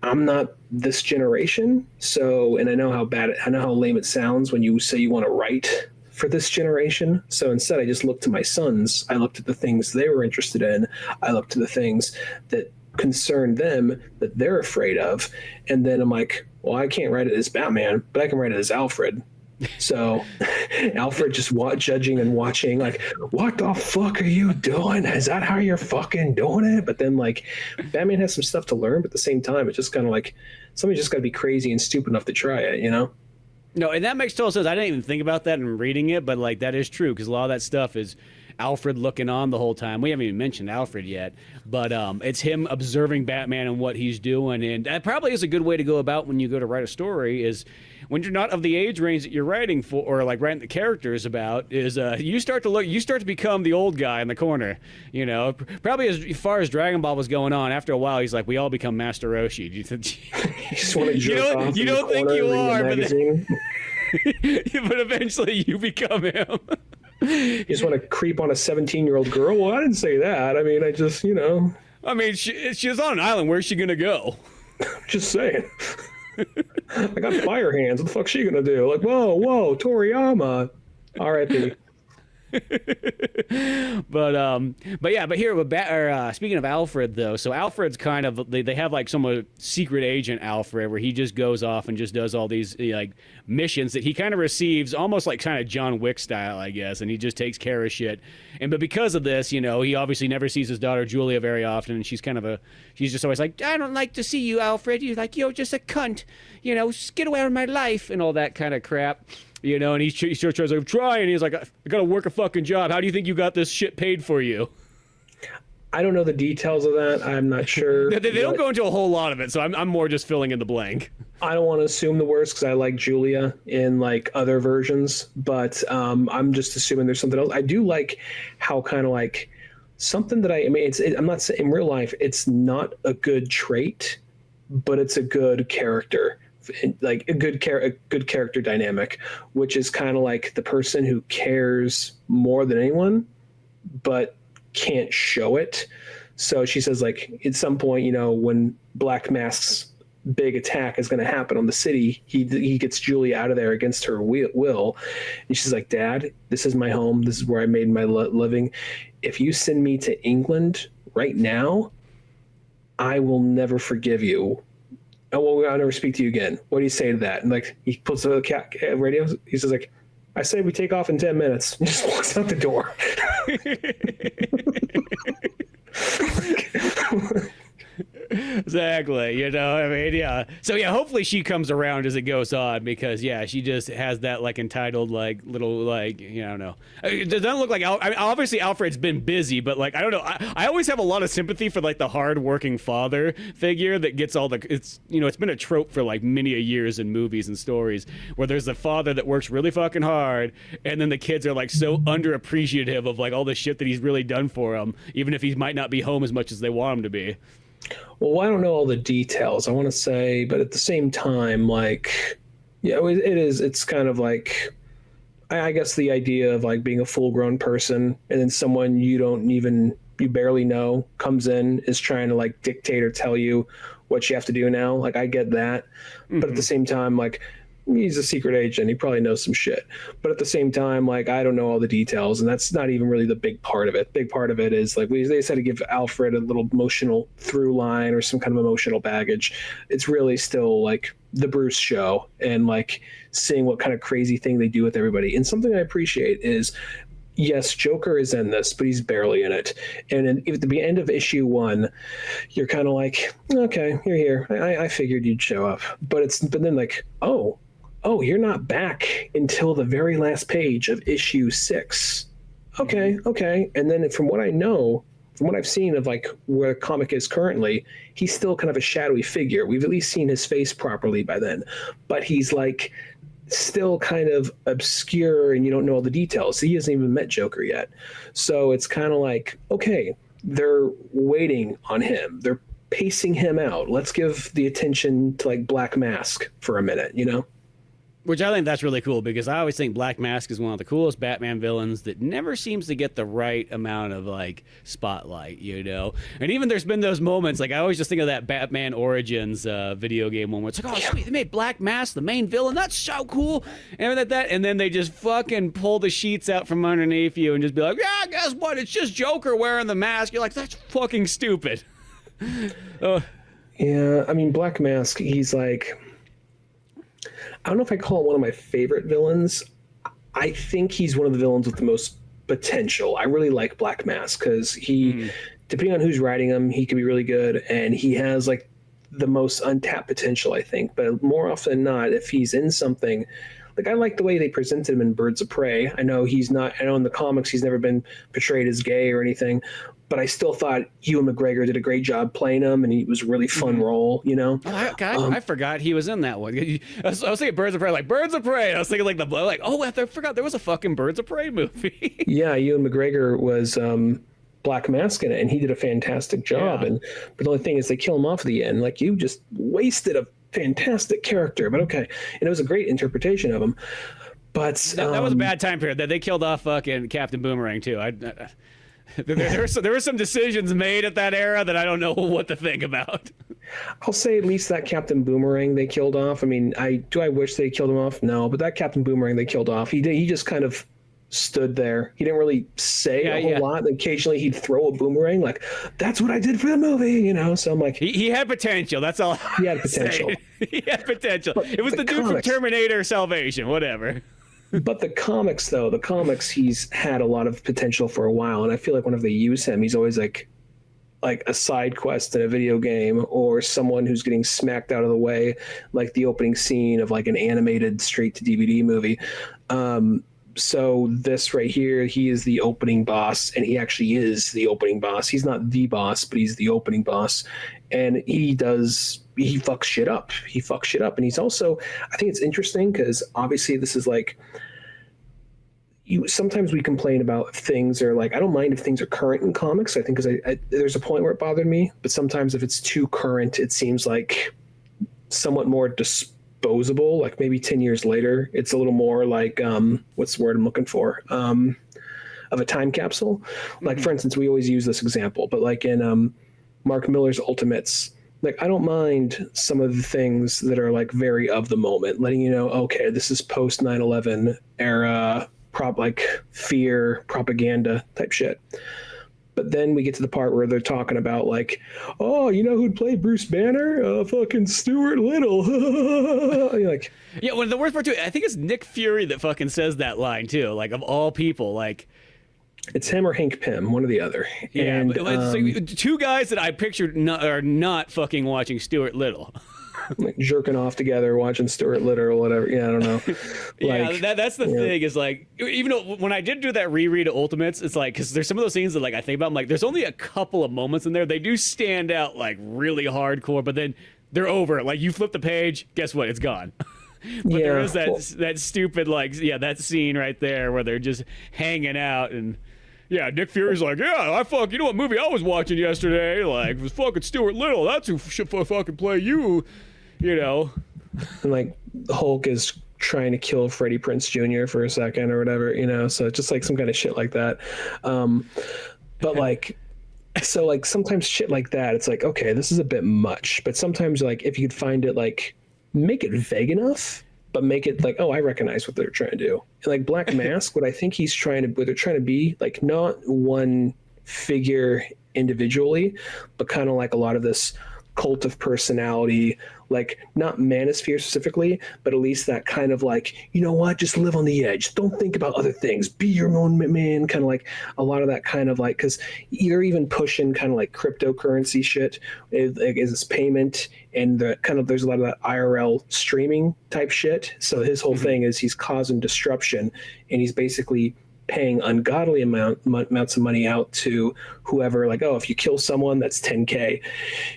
S2: I'm not this generation, so, and I know how lame it sounds when you say you want to write for this generation. So instead, I just looked to my sons. I looked at the things they were interested in. I looked to the things that concern them that they're afraid of. And then I'm like, well, I can't write it as Batman, but I can write it as Alfred. So Alfred just judging and watching, like, what the fuck are you doing? Is that how you're fucking doing it? But then like Batman has some stuff to learn, but at the same time, it's just kind of like somebody's just got to be crazy and stupid enough to try it, you know?
S1: No, and that makes total sense. I didn't even think about that in reading it, but like that is true because a lot of that stuff is Alfred looking on the whole time. We haven't even mentioned Alfred yet, but it's him observing Batman and what he's doing, and that probably is a good way to go about when you go to write a story. Is when you're not of the age range that you're writing for, or like writing the characters about, is you start to become the old guy in the corner. You know, probably as far as Dragon Ball was going on. After a while, he's like, we all become Master Roshi. You
S2: just want to jerk off
S1: you
S2: in the
S1: don't think
S2: corner
S1: you
S2: reading a
S1: are,
S2: magazine.
S1: but eventually you become him.
S2: You just want to creep on a 17-year-old girl? Well, I didn't say that. I mean, I just, you know.
S1: I mean, she's on an island. Where's she gonna go?
S2: Just saying. I got fire hands. What the fuck's she gonna do? Like, whoa, Toriyama. R.I.P. but here with speaking of Alfred though, so Alfred's kind of they have like some secret agent Alfred where he just goes off and just does all these like missions that he kind of receives almost like kind of John Wick style, I guess, and he just takes care of shit. But because of this, you know, he obviously never sees his daughter Julia very often, and she's just always like, I don't like to see you, Alfred. You're like, you're just a cunt, you know, just get away from my life and all that kind of crap. You know, and he sure tries to try, and he's like, I gotta work a fucking job. How do you think you got this shit paid for you? I don't know the details of that. I'm not sure.
S1: They don't go into a whole lot of it, so I'm more just filling in the blank.
S2: I don't want to assume the worst because I like Julia in like other versions, but I'm just assuming there's something else. I do like how kind of like something that I'm not saying in real life it's not a good trait, but it's a good character like a good character dynamic, which is kind of like the person who cares more than anyone, but can't show it. So she says, like, at some point, when Black Mask's big attack is going to happen on the city, he gets Julie out of there against her will. And she's like, Dad, this is my home. This is where I made my living. If you send me to England right now, I will never forgive you. Oh, well, I'll never speak to you again. What do you say to that? And like, he puts the radio. He says, like, I say we take off in 10 minutes. And just walks out the door.
S1: Exactly. I mean, yeah. So yeah, hopefully she comes around as it goes on, because yeah, she just has that like entitled like little like, I don't know. It doesn't look like obviously Alfred's been busy, but like I don't know. I always have a lot of sympathy for like the hard-working father figure that gets all the it's been a trope for like many a years in movies and stories where there's the father that works really fucking hard, and then the kids are like so underappreciative of like all the shit that he's really done for them, even if he might not be home as much as they want him to be.
S2: Well, I don't know all the details, I want to say, but at the same time, like, yeah, it's kind of like, I guess the idea of like being a full-grown person and then someone you barely know comes in, is trying to like dictate or tell you what you have to do now. Like, I get that. Mm-hmm. But at the same time, like, he's a secret agent. He probably knows some shit. But at the same time, like, I don't know all the details, and that's not even really the big part of it. Big part of it is like they said to give Alfred a little emotional through line or some kind of emotional baggage. It's really still like the Bruce show, and like seeing what kind of crazy thing they do with everybody. And something I appreciate is, yes, Joker is in this, but he's barely in it. And at the end of issue 1, you're kind of like, okay, you're here. I figured you'd show up. But then like, oh, you're not back until the very last page of issue 6. Okay. And then from what I know, from what I've seen of like where the comic is currently, he's still kind of a shadowy figure. We've at least seen his face properly by then. But he's like still kind of obscure, and you don't know all the details. He hasn't even met Joker yet. So it's kind of like, okay, they're waiting on him. They're pacing him out. Let's give the attention to like Black Mask for a minute,
S1: Which I think that's really cool, because I always think Black Mask is one of the coolest Batman villains that never seems to get the right amount of like spotlight, And even there's been those moments, like I always just think of that Batman Origins video game one where it's like, oh sweet, they made Black Mask the main villain. That's so cool. And then they just fucking pull the sheets out from underneath you and just be like, yeah, guess what? It's just Joker wearing the mask. You're like, that's fucking stupid.
S2: Yeah, I mean, Black Mask, he's like, I don't know if I call it one of my favorite villains. I think he's one of the villains with the most potential. I really like Black Mask because depending on who's writing him, he can be really good, and he has like the most untapped potential, I think. But more often than not, if he's in something, like I like the way they presented him in Birds of Prey. I know in the comics he's never been portrayed as gay or anything, but I still thought Ewan McGregor did a great job playing him, and he was a really fun role, Oh,
S1: I forgot he was in that one. I was thinking Birds of Prey, like Birds of Prey. I was thinking like I forgot there was a fucking Birds of Prey movie.
S2: Yeah, Ewan McGregor was Black Mask in it, and he did a fantastic job.
S1: Yeah.
S2: But the only thing is they kill him off at the end. Like, you just wasted a fantastic character, but okay. And it was a great interpretation of him. But
S1: that was a bad time period. That they killed off fucking Captain Boomerang too. There were some decisions made at that era that I don't know what to think about.
S2: I'll say at least that Captain Boomerang they killed off. I mean, I wish they killed him off? No, but that Captain Boomerang they killed off. He just kind of stood there. He didn't really say a whole lot. Occasionally he'd throw a boomerang, like, that's what I did for the movie, So I'm like,
S1: he had potential. That's all.
S2: He had potential.
S1: He had potential. But it was the dude from Terminator Salvation, whatever.
S2: But the comics, he's had a lot of potential for a while, and I feel like whenever they use him, he's always like a side quest in a video game, or someone who's getting smacked out of the way, like the opening scene of like an animated straight to DVD movie. So this right here, he is the opening boss, and he actually is the opening boss. He's not the boss, but he's the opening boss, and he fucks shit up. And he's also, I think it's interesting because obviously this is like, sometimes we complain about things, or like, I don't mind if things are current in comics. I think because there's a point where it bothered me, but sometimes if it's too current, it seems like somewhat more disposable. Like maybe 10 years later, it's a little more like what's the word I'm looking for? Of a time capsule. Like for instance, we always use this example, but like in Mark Miller's Ultimates, like I don't mind some of the things that are like very of the moment, letting you know, okay, this is post 9/11 era like fear propaganda type shit. But then we get to the part where they're talking about like, oh, you know who'd play Bruce Banner? Fucking Stuart Little. You're like,
S1: yeah. Well, the worst part too, I think it's Nick Fury that fucking says that line too. Like of all people, like
S2: it's him or Hank Pym, one or the other.
S1: yeah,
S2: and,
S1: but it's like two guys that I pictured are not fucking watching Stuart Little.
S2: like jerking off together, watching Stuart Little or whatever. Yeah, I don't know. Like,
S1: yeah, that's the thing is like, even though when I did do that reread of Ultimates, it's like, because there's some of those scenes that like I think about, I'm like, there's only a couple of moments in there. They do stand out like really hardcore, but then they're over. Like you flip the page, guess what? It's gone. But
S2: yeah,
S1: there is that stupid like that scene right there where they're just hanging out and. Yeah, Nick Fury's like, yeah, you know what movie I was watching yesterday? Like, it was fucking Stuart Little. That's who should fucking play you, you know.
S2: And like Hulk is trying to kill Freddie Prinze Jr. for a second or whatever, you know. So just like some kind of shit like that. But like, so like sometimes shit like that, it's like, okay, this is a bit much. But sometimes like if you could find it, like make it vague enough, but make it like, oh, I recognize what they're trying to do. And like Black Mask, what I think what they're trying to be, like not one figure individually, but kind of like a lot of this cult of personality, like not manosphere specifically, but at least that kind of like, you know what, just live on the edge. Don't think about other things. Be your own man. Kind of like a lot of that kind of like, because you're even pushing kind of like cryptocurrency shit is this payment and the kind of, there's a lot of that IRL streaming type shit. So his whole thing is he's causing disruption and he's basically paying ungodly amounts of money out to whoever, like, oh, if you kill someone, that's 10K.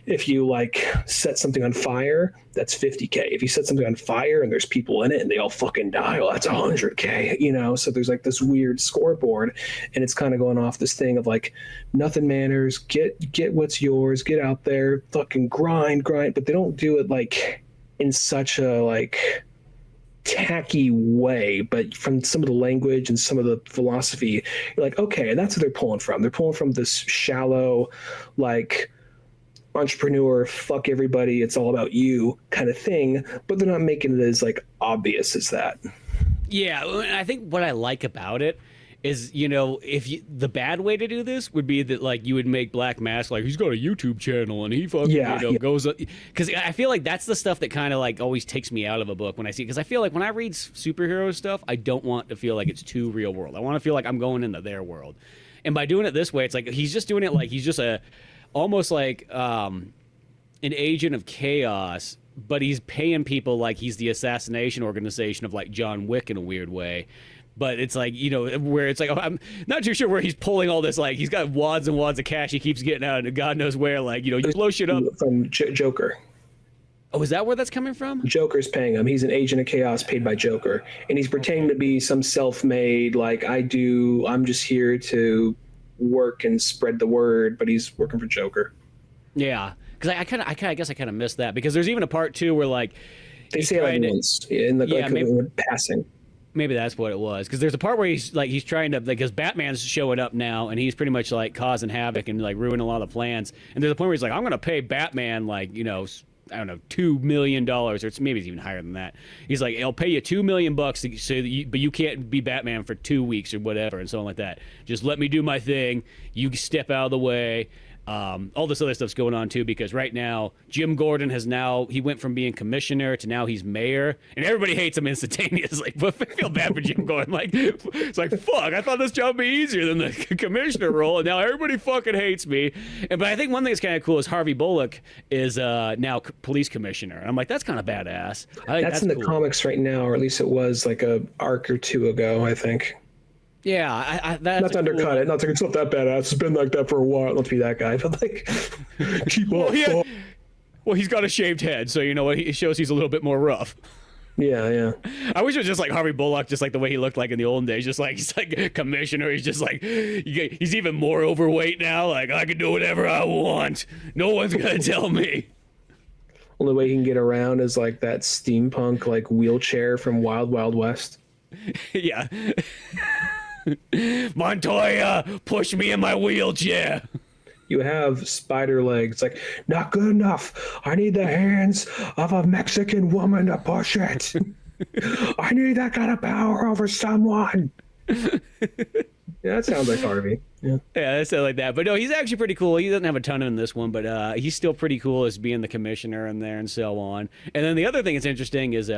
S2: If you like set something on fire, that's 50K. If you set something on fire and there's people in it and they all fucking die, well, that's 100K, you know? So there's like this weird scoreboard and it's kind of going off this thing of like, nothing matters, get what's yours, get out there, fucking grind, but they don't do it like in such a like tacky way, but from some of the language and some of the philosophy, you're like, okay, that's what they're pulling from. They're pulling from this shallow, like entrepreneur, fuck everybody, it's all about you kind of thing, but they're not making it as like obvious as that.
S1: Yeah, I think what I like about it is, you know, the bad way to do this would be that like you would make Black Mask like he's got a YouTube channel and he fucking goes, because I feel like that's the stuff that kind of like always takes me out of a book when I see, because I feel like when I read superhero stuff, I don't want to feel like it's too real world. I want to feel like I'm going into their world, and by doing it this way, it's like he's just doing it like he's just almost like an agent of chaos, but he's paying people like he's the assassination organization of like John Wick in a weird way. But it's like, you know, where it's like, oh, I'm not too sure where he's pulling all this. Like, he's got wads and wads of cash he keeps getting out, and God knows where. Like, you know, you blow shit up.
S2: From Joker.
S1: Oh, is that where that's coming from?
S2: Joker's paying him. He's an agent of chaos paid by Joker. And he's pretending to be some self-made, like, I'm just here to work and spread the word, but he's working for Joker.
S1: Yeah. Because I guess I kind of missed that. Because there's even a part, too, where, like,
S2: they say it like once in the like, passing.
S1: Maybe that's what it was, because there's a part where he's trying to, because Batman's showing up now and he's pretty much like causing havoc and like ruining a lot of the plans, and there's a point where he's like, I'm gonna pay Batman like, you know, I don't know, $2 million, or maybe it's even higher than that. He's like, I'll pay you $2 million but you can't be Batman for 2 weeks or whatever, and so on like that. Just let me do my thing. You step out of the way. All this other stuff's going on too, because right now Jim Gordon he went from being commissioner to now he's mayor, and everybody hates him instantaneously. But I feel bad for Jim Gordon. Like, it's like, fuck, I thought this job would be easier than the commissioner role, and now everybody fucking hates me. But I think one thing that's kind of cool is Harvey Bullock is now police commissioner, and I'm like, that's kind of badass. I think
S2: that's in the cool. Comics right now, or at least it was like a arc or two ago, I think.
S1: Yeah, that's
S2: not to undercut it. Not to, it's not that badass. It's been like that for a while. Not to be that guy, but like, keep up.
S1: Well, he's got a shaved head, so you know what? It shows he's a little bit more rough.
S2: Yeah.
S1: I wish it was just like Harvey Bullock, just like the way he looked like in the olden days. Just like he's like a commissioner. He's just like he's even more overweight now. Like, I can do whatever I want. No one's gonna tell me.
S2: Only way he can get around is like that steampunk like wheelchair from Wild Wild West.
S1: Yeah. Montoya, push me in my wheelchair.
S2: You have spider legs. Like, not good enough. I need the hands of a Mexican woman to push it. I need that kind of power over someone. Yeah, that sounds like Harvey. Yeah,
S1: that sounds like that. But no, he's actually pretty cool. He doesn't have a ton in this one, but he's still pretty cool as being the commissioner in there and so on. And then the other thing that's interesting is,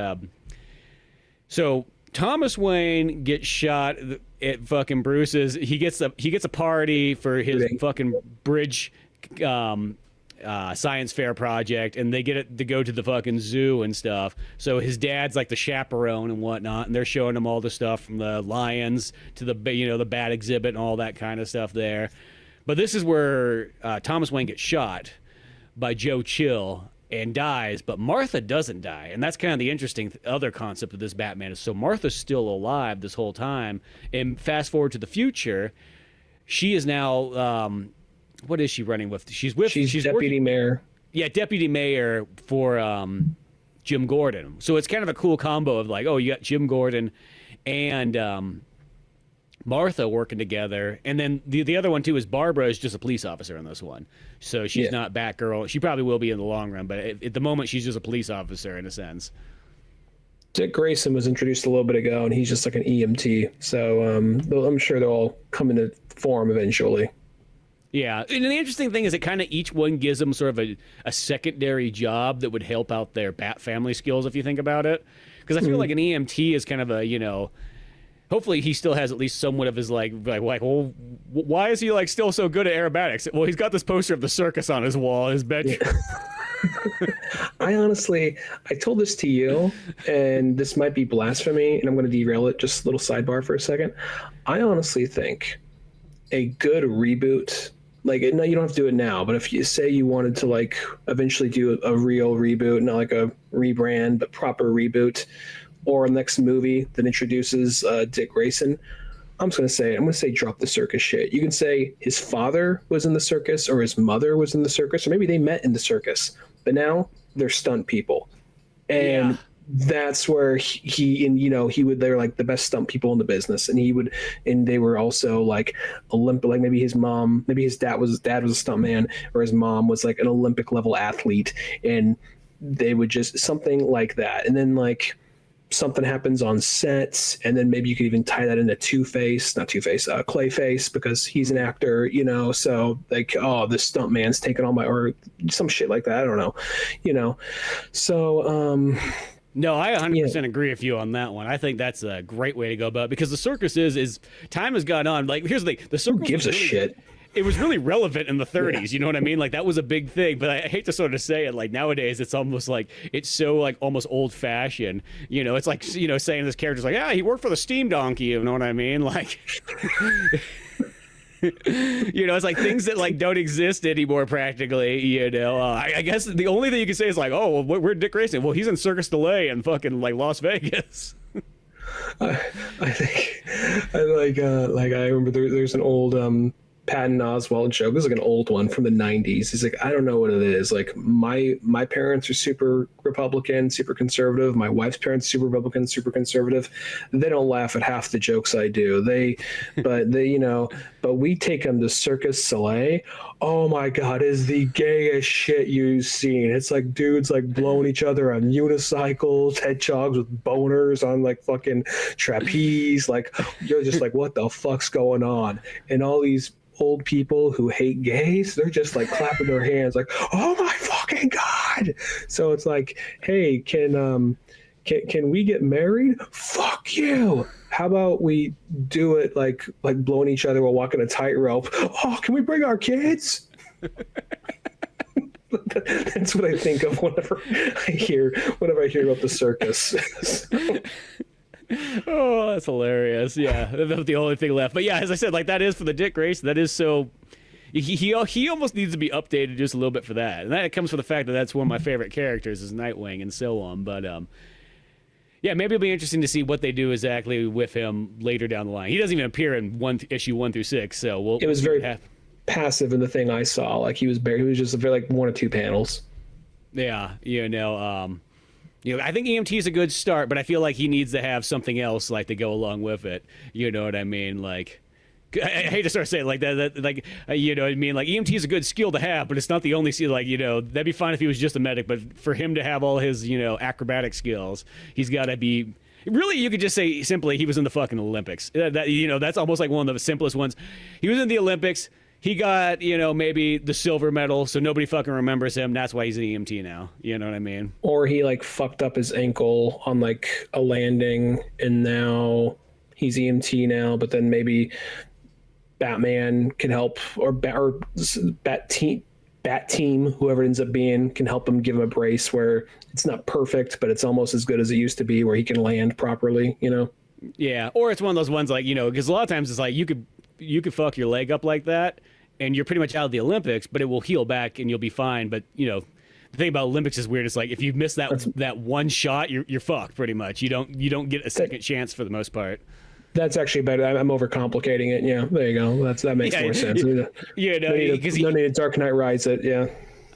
S1: so Thomas Wayne gets shot at fucking Bruce's. He gets a party for his fucking bridge science fair project, and they get it to go to the fucking zoo and stuff. So his dad's like the chaperone and whatnot, and they're showing him all the stuff from the lions to the the bat exhibit and all that kind of stuff there. But this is where Thomas Wayne gets shot by Joe Chill and dies, but Martha doesn't die. And that's kind of the interesting other concept of this Batman is, so Martha's still alive this whole time. And fast forward to the future, she is now, what is she running with? She's
S2: deputy mayor.
S1: Yeah, deputy mayor for Jim Gordon. So it's kind of a cool combo of like, oh, you got Jim Gordon and Martha working together, and then the other one too is Barbara is just a police officer in this one, so she's not Batgirl. She probably will be in the long run, but at the moment she's just a police officer in a sense.
S2: Dick Grayson was introduced a little bit ago, and he's just like an EMT. So I'm sure they'll all come into form eventually.
S1: Yeah, and the interesting thing is that kind of each one gives them sort of a secondary job that would help out their Bat family skills if you think about it, because I feel like an EMT is kind of a hopefully he still has at least somewhat of his like well, why is he like still so good at aerobatics? Well, he's got this poster of the circus on his wall in his bedroom.
S2: I told this to you, and this might be blasphemy, and I'm going to derail it, just a little sidebar for a second. I honestly think a good reboot, like, no, you don't have to do it now, but if you say you wanted to like eventually do a real reboot, not like a rebrand, but proper reboot, or a next movie that introduces Dick Grayson, I'm going to say drop the circus shit. You can say his father was in the circus, or his mother was in the circus, or maybe they met in the circus, but now they're stunt people. And that's where they're like the best stunt people in the business. And they were also like Olympic, like maybe his dad was a stunt man, or his mom was like an Olympic level athlete. And they would just something like that. And then like, something happens on sets, and then maybe you could even tie that into Clayface, because he's an actor, so like, oh, this stunt man's taking all or some shit like that. I don't know, so
S1: no, I 100% agree with you on that one. I think that's a great way to go about it, because the circus is time has gone on. Like, here's the thing, the circus,
S2: who gives a shit?
S1: It was really relevant in the 30s, you know what I mean? Like, that was a big thing, but I hate to sort of say it, like, nowadays it's almost like, it's so, like, almost old-fashioned, it's like, saying this character's like, he worked for the steam donkey, you know what I mean? Like, it's like things that, like, don't exist anymore practically, I guess the only thing you can say is like, oh, well, where'd Dick Grayson? Well, he's in Circus du Soleil in fucking, like, Las Vegas.
S2: I think, I remember there's an old, Patton Oswalt joke. This is like an old one from the 90s. He's like, I don't know what it is. Like, my parents are super Republican, super conservative. My wife's parents super Republican, super conservative. They don't laugh at half the jokes I do. But we take them to Circus Soleil. Oh my God, is the gayest shit you've seen. It's like dudes like blowing each other on unicycles, hedgehogs with boners on like fucking trapeze. Like, you're just like, what the fuck's going on? And all these old people who hate gays, they're just like clapping their hands like, oh my fucking God. So it's like, hey, can we get married? Fuck you. How about we do it like blowing each other while walking a tightrope? Oh, can we bring our kids? That's what I think of whenever I hear about the circus.
S1: Oh, that's hilarious. Yeah, that's the only thing left. But yeah, as I said, like, that is for the Dick Grayson. That is so. He almost needs to be updated just a little bit for that, and that comes from the fact that that's one of my favorite characters is Nightwing and so on. But yeah, maybe it'll be interesting to see what they do exactly with him later down the line. He doesn't even appear in issue 1 through 6, so
S2: it was very passive in the thing I saw. Like, he was just very, like, 1 or 2 panels.
S1: Yeah, I think EMT is a good start, but I feel like he needs to have something else like to go along with it. You know what I mean? Like, I hate to start saying it like that, you know what I mean? Like, EMT is a good skill to have, but it's not the only skill. Like, that'd be fine if he was just a medic, but for him to have all his, acrobatic skills, he's got to be. Really, you could just say simply he was in the fucking Olympics. That's almost like one of the simplest ones. He was in the Olympics. He got, maybe the silver medal, so nobody fucking remembers him. That's why he's an EMT now. You know what I mean?
S2: Or he like fucked up his ankle on like a landing, and now he's EMT now. But then maybe Batman can help, or Bat Team, whoever it ends up being, can help him, give him a brace where it's not perfect, but it's almost as good as it used to be, where he can land properly.
S1: Yeah, or it's one of those ones like because a lot of times it's like you could fuck your leg up like that, and you're pretty much out of the Olympics, but it will heal back and you'll be fine. But the thing about Olympics is weird. It's like if you miss that one shot, you're fucked pretty much. You don't get a second chance for the most part.
S2: That's actually better. I'm overcomplicating it. Yeah, there you go. That makes more sense. No need to Dark Knight Rise it. Yeah.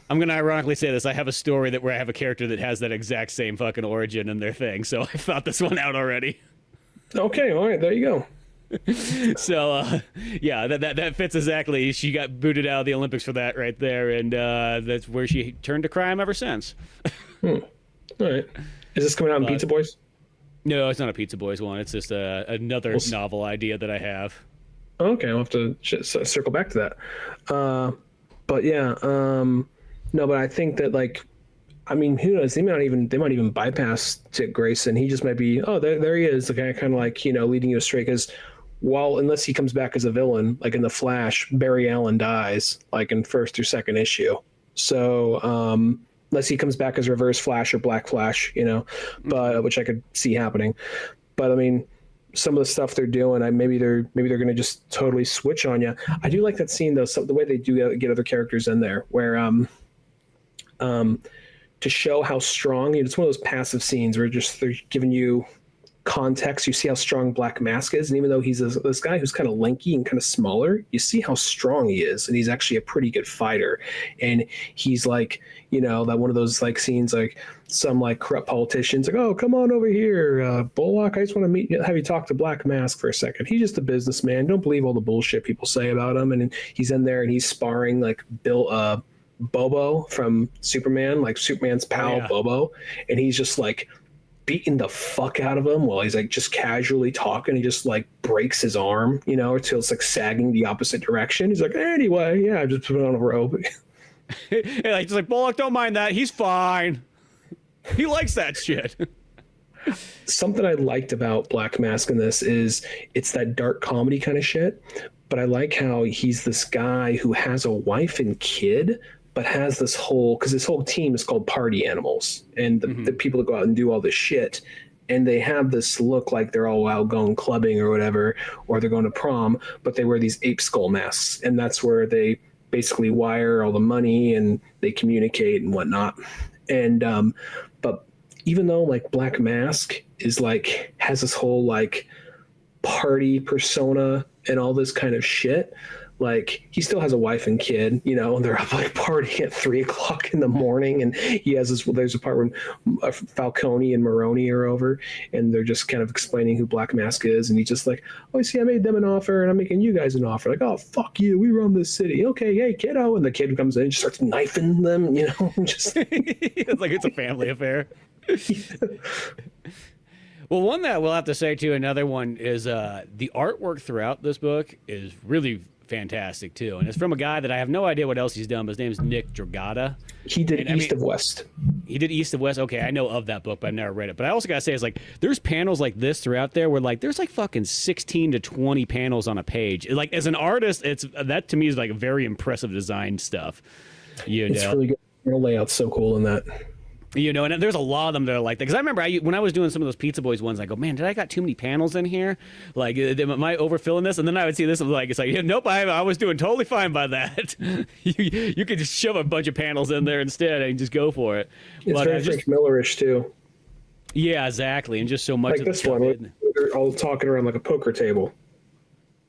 S1: I'm gonna ironically say this. I have a story where I have a character that has that exact same fucking origin in their thing. So I thought this one out already.
S2: Okay. All right. There you go.
S1: So that fits exactly. She got booted out of the Olympics for that right there, and that's where she turned to crime ever since.
S2: All right. Is this coming out in Pizza Boys?
S1: No, it's not a Pizza Boys one. It's just another novel idea that I have.
S2: Okay, I'll have to circle back to that. But yeah, no, but I think that who knows? They might even bypass Dick Grayson. He just might be, there he is, the guy kind of like leading you astray. Because unless he comes back as a villain, like in the Flash, Barry Allen dies like in first or second issue. So unless he comes back as Reverse Flash or Black Flash, but which I could see happening. But I mean, some of the stuff they're doing, maybe they're going to just totally switch on you. I do like that scene though, the way they do get other characters in there, where to show how strong, it's one of those passive scenes where they're giving you context. You see how strong Black Mask is, and even though he's this guy who's kind of lanky and kind of smaller, you see how strong he is, and he's actually a pretty good fighter. And he's like, that one of those like scenes, like some like corrupt politicians like, oh, come on over here, Bullock, I just want to have you talk to Black Mask for a second. He's just a businessman. Don't believe all the bullshit people say about him. And he's in there and he's sparring like Bobo from Superman, like Superman's pal. Bobo, and he's just like beating the fuck out of him while he's like just casually talking. He just like breaks his arm, until it's like sagging the opposite direction. He's like, anyway, I just put on a robe.
S1: Just like, Bullock, don't mind that. He's fine. He likes that shit.
S2: Something I liked about Black Mask in this is it's that dark comedy kind of shit, but I like how he's this guy who has a wife and kid, but has because his whole team is called Party Animals, and the people that go out and do all this shit, and they have this look like they're all out going clubbing or whatever, or they're going to prom, but they wear these ape skull masks, and that's where they basically wire all the money and they communicate and whatnot. And but even though like Black Mask is like has this whole like party persona and all this kind of shit, like he still has a wife and kid, and they're up like partying at 3:00 in the morning, and he has there's a part when Falcone and Maroni are over, and they're just kind of explaining who Black Mask is, and he's just like, oh, see, I made them an offer and I'm making you guys an offer. Like, oh, fuck you, we run this city. Okay, hey kiddo. And the kid comes in and just starts knifing them, just
S1: it's like it's a family affair. Well, one that we'll have to say too, another one is the artwork throughout this book is really fantastic too, and it's from a guy that I have no idea what else he's done, but his name is Nick Dragotta.
S2: He did East of West.
S1: He did East of West. Okay, I know of that book, but I've never read it. But I also gotta say, it's like there's panels like this throughout there where like there's like fucking 16 to 20 panels on a page. Like as an artist, that to me is like very impressive design stuff.
S2: It's really good. The layout's so cool in that.
S1: And there's a lot of them that are like that. Because I remember when I was doing some of those Pizza Boys ones, I go, man, did I got too many panels in here? Like, am I overfilling this? And then I would see this, and it's like, nope, I was doing totally fine by that. you could just shove a bunch of panels in there instead and just go for it.
S2: It's very Frank Millerish too.
S1: Yeah, exactly. And just so much
S2: like
S1: of
S2: this one, they're all talking around like a poker table.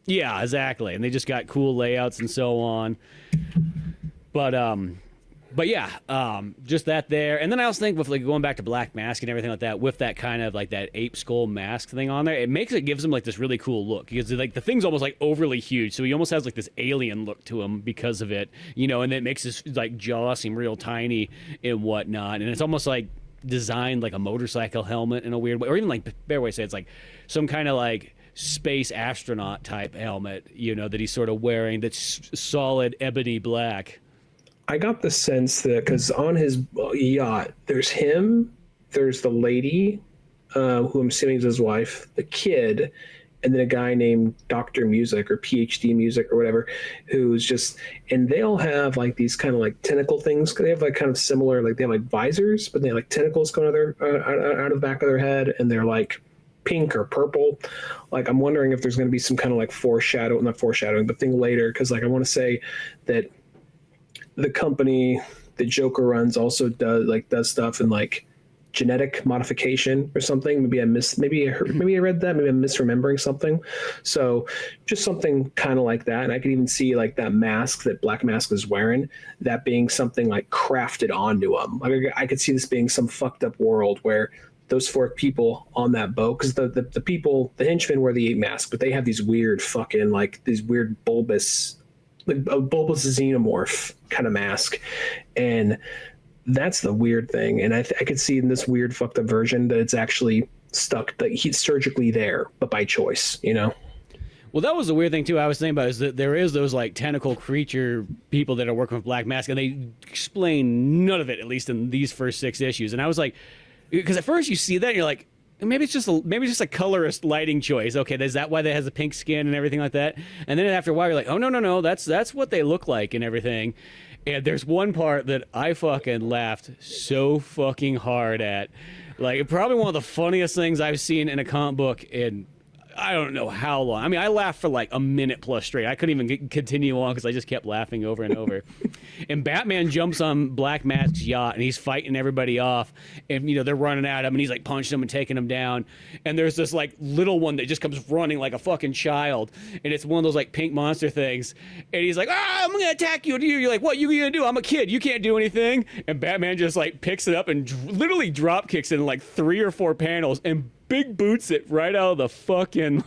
S1: Yeah, exactly. And they just got cool layouts and so on. But But yeah, just that there. And then I also think with like going back to Black Mask and everything like that, with that kind of like that ape skull mask thing on there, gives him like this really cool look, because like the thing's almost like overly huge, so he almost has like this alien look to him because of it, you know. And it makes his like jaw seem real tiny and whatnot, and it's almost like designed like a motorcycle helmet in a weird way, or even like better way to say it's like some kind of like space astronaut type helmet, you know, that he's sort of wearing, that's solid ebony black.
S2: I got the sense that because on his yacht, there's him, there's the lady, who I'm assuming is his wife, the kid, and then a guy named Dr. Music or PhD Music or whatever, who's just, and they all have like these kind of like tentacle things. They have like kind of similar, like they have like visors, but they have like tentacles going out of the back of their head, and they're like pink or purple. Like I'm wondering if there's going to be some kind of like not foreshadowing, but thing later, because like I want to say that the company that Joker runs also does stuff in like genetic modification or something. Maybe I read that. Maybe I'm misremembering something. So just something kind of like that. And I could even see like that mask that Black Mask is wearing, that being something like crafted onto him. Like I could see this being some fucked up world where those 4 people on that boat, because the people, the henchmen wear the ape mask, but they have these weird fucking like these weird bulbous, like a bulbous xenomorph kind of mask. And that's the weird thing. And I could see in this weird fucked up version that it's actually stuck, that he's surgically there, but by choice, you know?
S1: Well, that was the weird thing too I was thinking about, is that there is those like tentacle creature people that are working with Black Mask, and they explain none of it, at least in these first 6 issues. And I was like, because at first you see that and you're like, maybe it's just a colorist lighting choice. Okay, is that why that has the pink skin and everything like that? And then after a while, you're like, oh no, that's what they look like and everything. And there's one part that I fucking laughed so fucking hard at, like probably one of the funniest things I've seen in a comic book in I don't know how long. I mean, I laughed for like a minute plus straight. I couldn't even continue on because I just kept laughing over and over. And Batman jumps on Black Mask's yacht and he's fighting everybody off. And, you know, they're running at him and he's like punching them and taking them down. And there's this like little one that just comes running like a fucking child. And it's one of those like pink monster things. And he's like, I'm going to attack you. You're like, what are you going to do? I'm a kid. You can't do anything. And Batman just like picks it up and literally drop kicks it in like 3 or 4 panels and big boots it right out of the fucking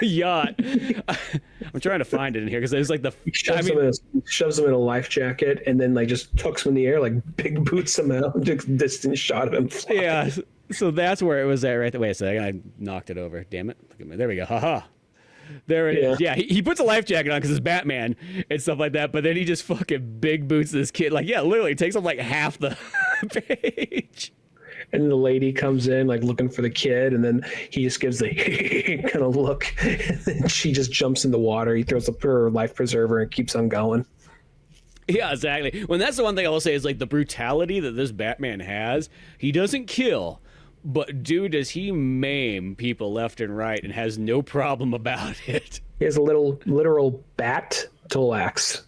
S1: yacht. I'm trying to find it in here because there's like
S2: shoves him in a life jacket and then like just tucks him in the air, like big boots him out, just distant shot of him flying.
S1: Yeah, so that's where it was at right there. Wait a second, I knocked it over. Damn it. Look at me. There we go. Haha. There it is. Yeah, he puts a life jacket on because it's Batman and stuff like that, but then he just fucking big boots this kid. Like, yeah, literally takes up like half the page.
S2: And the lady comes in like looking for the kid, and then he just gives the kind of look, and then she just jumps in the water. He throws up her life preserver and keeps on going.
S1: Yeah, exactly. Well, that's the one thing I will say is like the brutality that this Batman has. He doesn't kill, but dude, does he maim people left and right and has no problem about it.
S2: He has a literal bat tool axe.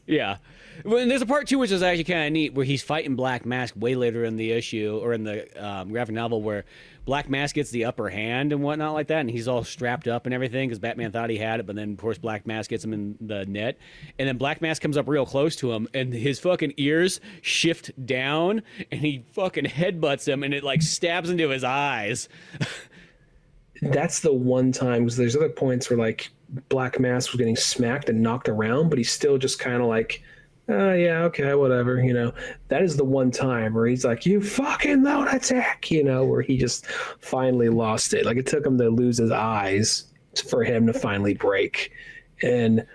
S1: Yeah. Well, and there's a part 2 which is actually kind of neat where he's fighting Black Mask way later in the issue or in the graphic novel where Black Mask gets the upper hand and whatnot like that, and he's all strapped up and everything because Batman thought he had it, but then of course Black Mask gets him in the net, and then Black Mask comes up real close to him and his fucking ears shift down and he fucking headbutts him and it like stabs into his eyes.
S2: That's the one time, because there's other points where like Black Mask was getting smacked and knocked around, but he's still just kind of like, yeah, okay, whatever, you know. That is the one time where he's like, you fucking lunatic, you know, where he just finally lost it. Like it took him to lose his eyes for him to finally break. And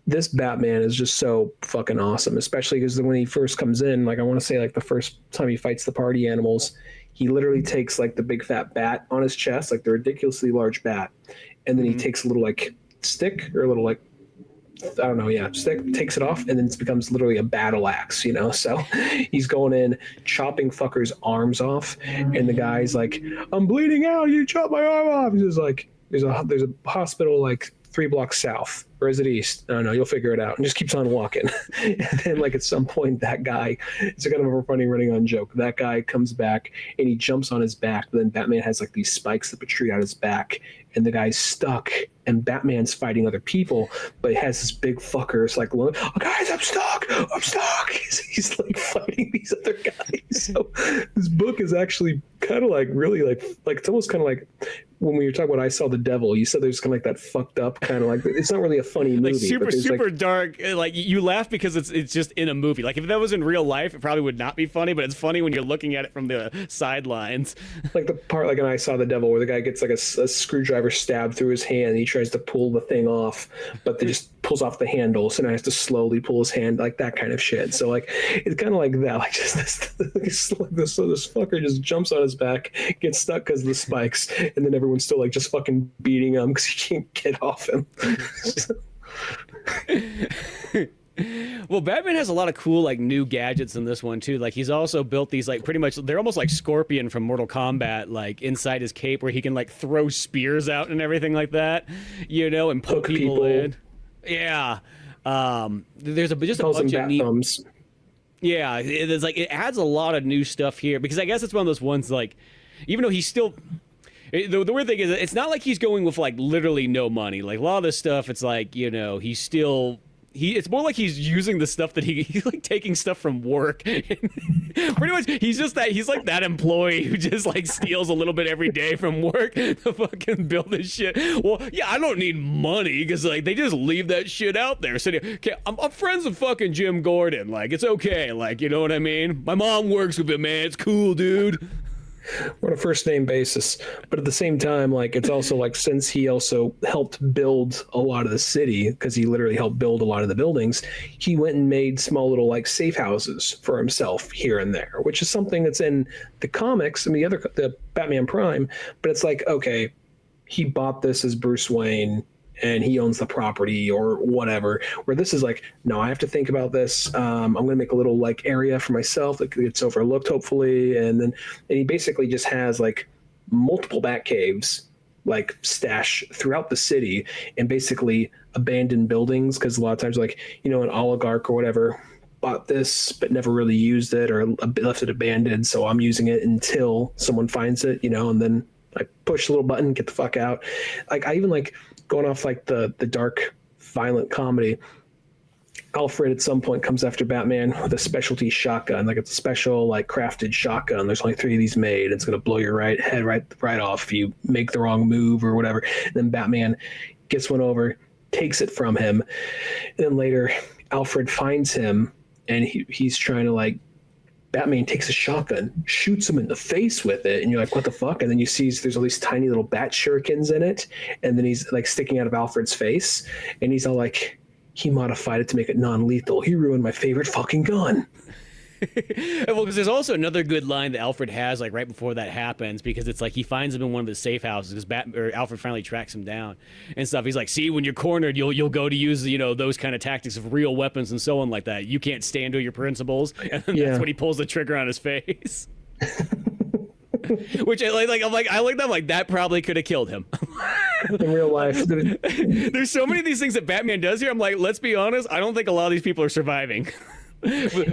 S2: this Batman is just so fucking awesome, especially because when he first comes in, like I want to say like the first time he fights the party animals, he literally takes like the big fat bat on his chest, like the ridiculously large bat, and then he takes a little like stick or a little like, I don't know, stick, takes it off, and then it becomes literally a battle axe, you know? So he's going in, chopping fuckers' arms off, and the guy's like, I'm bleeding out, you chopped my arm off. He's just like, there's a hospital like 3 blocks south, or is it east? No, you'll figure it out. And just keeps on walking. And then like at some point that guy, it's kind of a funny running on joke. That guy comes back and he jumps on his back. But then Batman has like these spikes that protrude out his back, and the guy's stuck, and Batman's fighting other people, but it has this big fucker. It's like, oh, guys, I'm stuck. He's like fighting these other guys. So this book is actually kind of like really like it's almost kind of like when we were talking about I Saw the Devil, you said there's kind of like that fucked up kind of like, it's not really a funny movie.
S1: Like super dark. Like you laugh because it's just in a movie. Like if that was in real life, it probably would not be funny, but it's funny when you're looking at it from the sidelines. Like
S2: the part like in I Saw the Devil where the guy gets like a screwdriver stabbed through his hand and he tries to pull the thing off, but they just pulls off the handle, so now he has to slowly pull his hand, like that kind of shit. So like it's kind of like that, like just this fucker just jumps on his back, gets stuck because of the spikes, and then everyone's still like just fucking beating him because he can't get off him.
S1: Well, Batman has a lot of cool like new gadgets in this one too. Like he's also built these like pretty much, they're almost like Scorpion from Mortal Kombat, like inside his cape where he can like throw spears out and everything like that, and poke people in. Yeah. There's just a bunch of neat thumbs. Yeah, it's like it adds a lot of new stuff here because I guess it's one of those ones like, even though he's still. The weird thing is, it's not like he's going with like literally no money. Like a lot of this stuff, it's like he's still. It's more like he's using the stuff that he's like taking stuff from work. Pretty much, he's like that employee who just like steals a little bit every day from work to fucking build this shit. Well, yeah, I don't need money because like they just leave that shit out there. So okay, I'm friends with fucking Jim Gordon. Like it's okay. Like you know what I mean? My mom works with him, man. It's cool, dude.
S2: We're on a first name basis, but at the same time, like it's also like since he also helped build a lot of the city because he literally helped build a lot of the buildings, he went and made small little like safe houses for himself here and there, which is something that's in the comics and the Batman Prime. But it's like, okay, he bought this as Bruce Wayne and he owns the property or whatever, where this is like, no, I have to think about this. I'm going to make a little like area for myself that gets overlooked, hopefully. And he basically just has like multiple bat caves, like stash throughout the city and basically abandoned buildings. Cause a lot of times like, an oligarch or whatever bought this, but never really used it or left it abandoned. So I'm using it until someone finds it, and then I push a little button, get the fuck out. Like I even like, going off like the dark, violent comedy, Alfred at some point comes after Batman with a specialty shotgun. Like it's a special, like crafted shotgun. There's only 3 of these made. It's going to blow your head right off if you make the wrong move or whatever. And then Batman gets one over, takes it from him. And then later, Alfred finds him and he's trying to like, Batman takes a shotgun, shoots him in the face with it, and you're like, what the fuck? And then you see there's all these tiny little bat shurikens in it, and then he's like sticking out of Alfred's face, and he's all like, he modified it to make it non-lethal. He ruined my favorite fucking gun.
S1: Well, because there's also another good line that Alfred has like right before that happens, because it's like he finds him in one of his safe houses because Alfred finally tracks him down and stuff. He's like, see, when you're cornered, you'll go to use those kind of tactics of real weapons and so on like that. You can't stand to your principles, and then that's when he pulls the trigger on his face. Which I like that. Like that probably could have killed him
S2: in real life.
S1: There's so many of these things that Batman does here. I'm like, let's be honest. I don't think a lot of these people are surviving.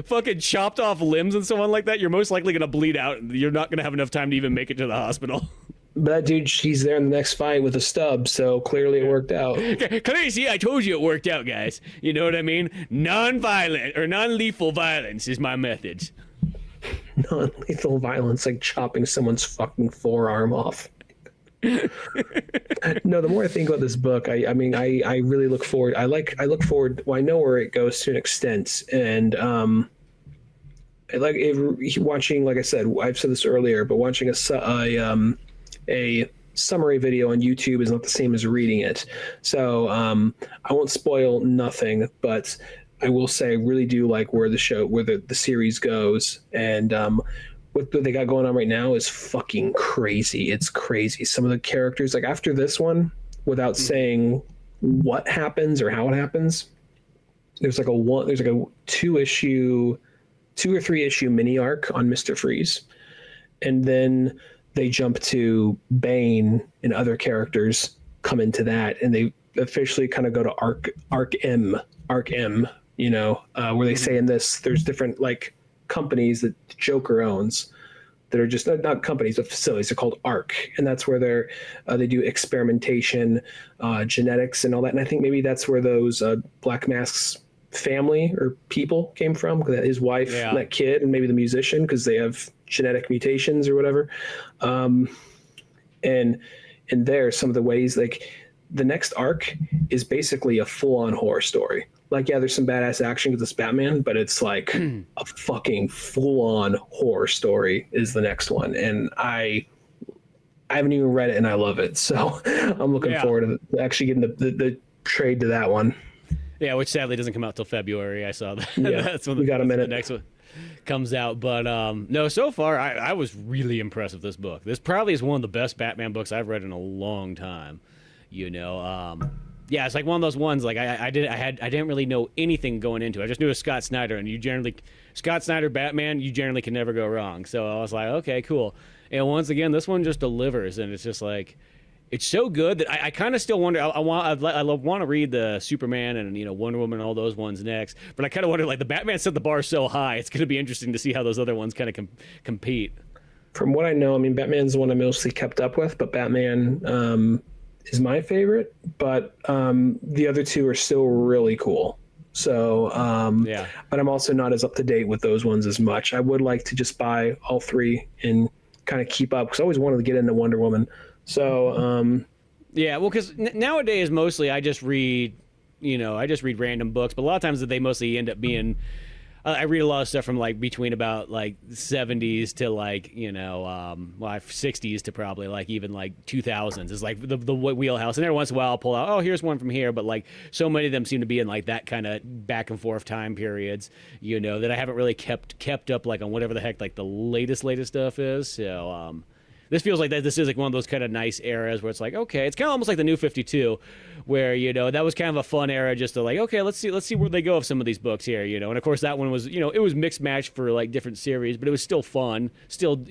S1: Fucking chopped off limbs and so on like that. You're most likely gonna bleed out. And you're not gonna have enough time to even make it to the hospital.
S2: But that dude, he's there in the next fight with a stub, so clearly it worked out.
S1: Come here, see, I told you it worked out, guys. You know what I mean? Non-violent or non-lethal violence is my method.
S2: Non-lethal violence, like chopping someone's fucking forearm off. No, the more I think about this book, I really look forward. I look forward. Well, I know where it goes to an extent, and I like watching. Like I said, I've said this earlier, but watching a summary video on YouTube is not the same as reading it. So I won't spoil nothing, but I will say I really do like where the series goes, and what they got going on right now is fucking crazy. It's crazy. Some of the characters, like after this one, without saying what happens or how it happens, there's like a 2 or 3 issue mini arc on Mr. Freeze, and then they jump to Bane and other characters come into that, and they officially kind of go to Arc M, where they say in this, there's different like companies that Joker owns that are just not companies, but facilities. They're called ARC, and that's where they do experimentation, genetics, and all that. And I think maybe that's where those Black Mask's family or people came from, his wife, and that kid, and maybe the musician, because they have genetic mutations or whatever. And there, some of the ways, like the next arc is basically a full-on horror story. Like, yeah, there's some badass action because it's Batman, but it's like a fucking full-on horror story is the next one. And I haven't even read it, and I love it. So I'm looking forward to actually getting the trade to that one.
S1: Yeah, which sadly doesn't come out till February. I saw that.
S2: Yeah,
S1: that's when
S2: we got a minute.
S1: The next one comes out. But no, so far I was really impressed with this book. This probably is one of the best Batman books I've read in a long time. Yeah, it's like one of those ones. Like I didn't really know anything going into it. I just knew it was Scott Snyder, and Scott Snyder Batman, you generally can never go wrong. So I was like, okay, cool. And once again, this one just delivers, and it's just like, it's so good that I kind of still wonder. I want to read the Superman and Wonder Woman and all those ones next, but I kind of wonder, like, the Batman set the bar so high. It's going to be interesting to see how those other ones kind of compete.
S2: From what I know, I mean, Batman's the one I mostly kept up with, but Batman is my favorite. But the other two are still really cool. So, but I'm also not as up to date with those ones as much. I would like to just buy all three and kind of keep up, because I always wanted to get into Wonder Woman. So,
S1: well, because nowadays mostly I just read random books, but a lot of times they mostly end up being, I read a lot of stuff from like between about like 70s to like, 60s to probably like even like 2000s is like the wheelhouse. And every once in a while I'll pull out, oh, here's one from here. But like so many of them seem to be in like that kind of back and forth time periods, that I haven't really kept up like on whatever the heck like the latest stuff is. So, this feels like this is like one of those kind of nice eras where it's like, okay, it's kind of almost like the New 52, where that was kind of a fun era just to like, okay, let's see where they go with some of these books here, and of course that one was, it was mixed match for like different series, but it was still fun, still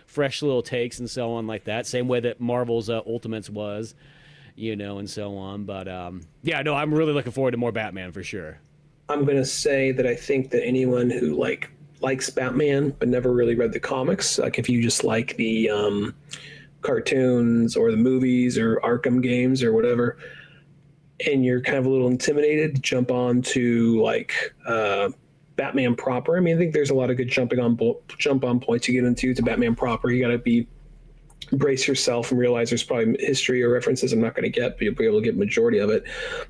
S1: fresh little takes and so on like that, same way that Marvel's Ultimates was, and so on. But I'm really looking forward to more Batman for sure.
S2: I'm gonna say that I think that anyone who likes Batman but never really read the comics, like if you just like the cartoons or the movies or Arkham games or whatever, and you're kind of a little intimidated, jump on to like Batman proper. I mean, I think there's a lot of good jump on points you get into to Batman proper. You got to brace yourself and realize there's probably history or references I'm not going to get, but you'll be able to get majority of it.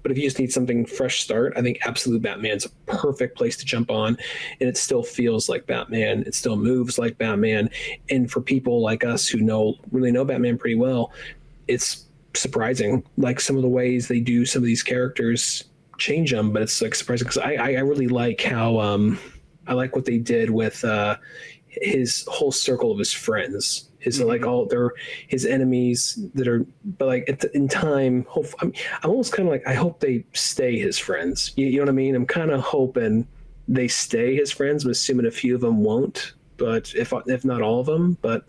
S2: But if you just need something fresh start, I think Absolute Batman's a perfect place to jump on, and it still feels like Batman. It still moves like Batman. And for people like us who really know Batman pretty well, it's surprising, like some of the ways they do some of these characters, change them, but it's like surprising, because I really like how I like what they did with his whole circle of his friends. Like his enemies that are, but like in time, I'm almost kind of like, I hope they stay his friends. You know what I mean? I'm kind of hoping they stay his friends. I'm assuming a few of them won't, but if not all of them, but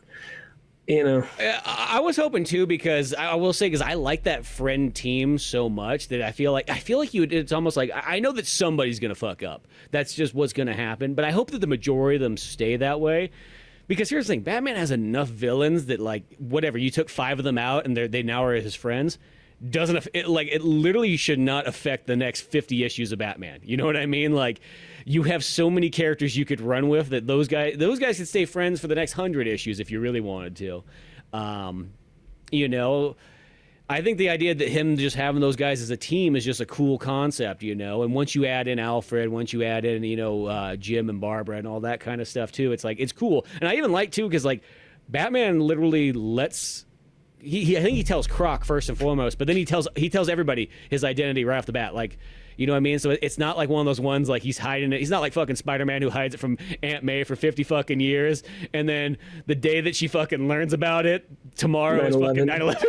S1: I was hoping too, because I will say, because I like that friend team so much that I feel like it's almost like, I know that somebody's going to fuck up. That's just what's going to happen. But I hope that the majority of them stay that way. Because here's the thing, Batman has enough villains that, like, whatever, you took 5 of them out and they now are his friends, it literally should not affect the next 50 issues of Batman. You know what I mean? Like, you have so many characters you could run with that those guys could stay friends for the next 100 issues if you really wanted to. I think the idea that him just having those guys as a team is just a cool concept, and once you add in Alfred, once you add in, Jim and Barbara and all that kind of stuff too, it's like, it's cool. And I even like too, because like Batman literally lets, I think he tells Croc first and foremost, but then he tells everybody his identity right off the bat. Like, you know what I mean? So it's not like one of those ones like he's hiding it. He's not like fucking Spider-Man who hides it from Aunt May for 50 fucking years. And then the day that she fucking learns about it, tomorrow is fucking 9/11.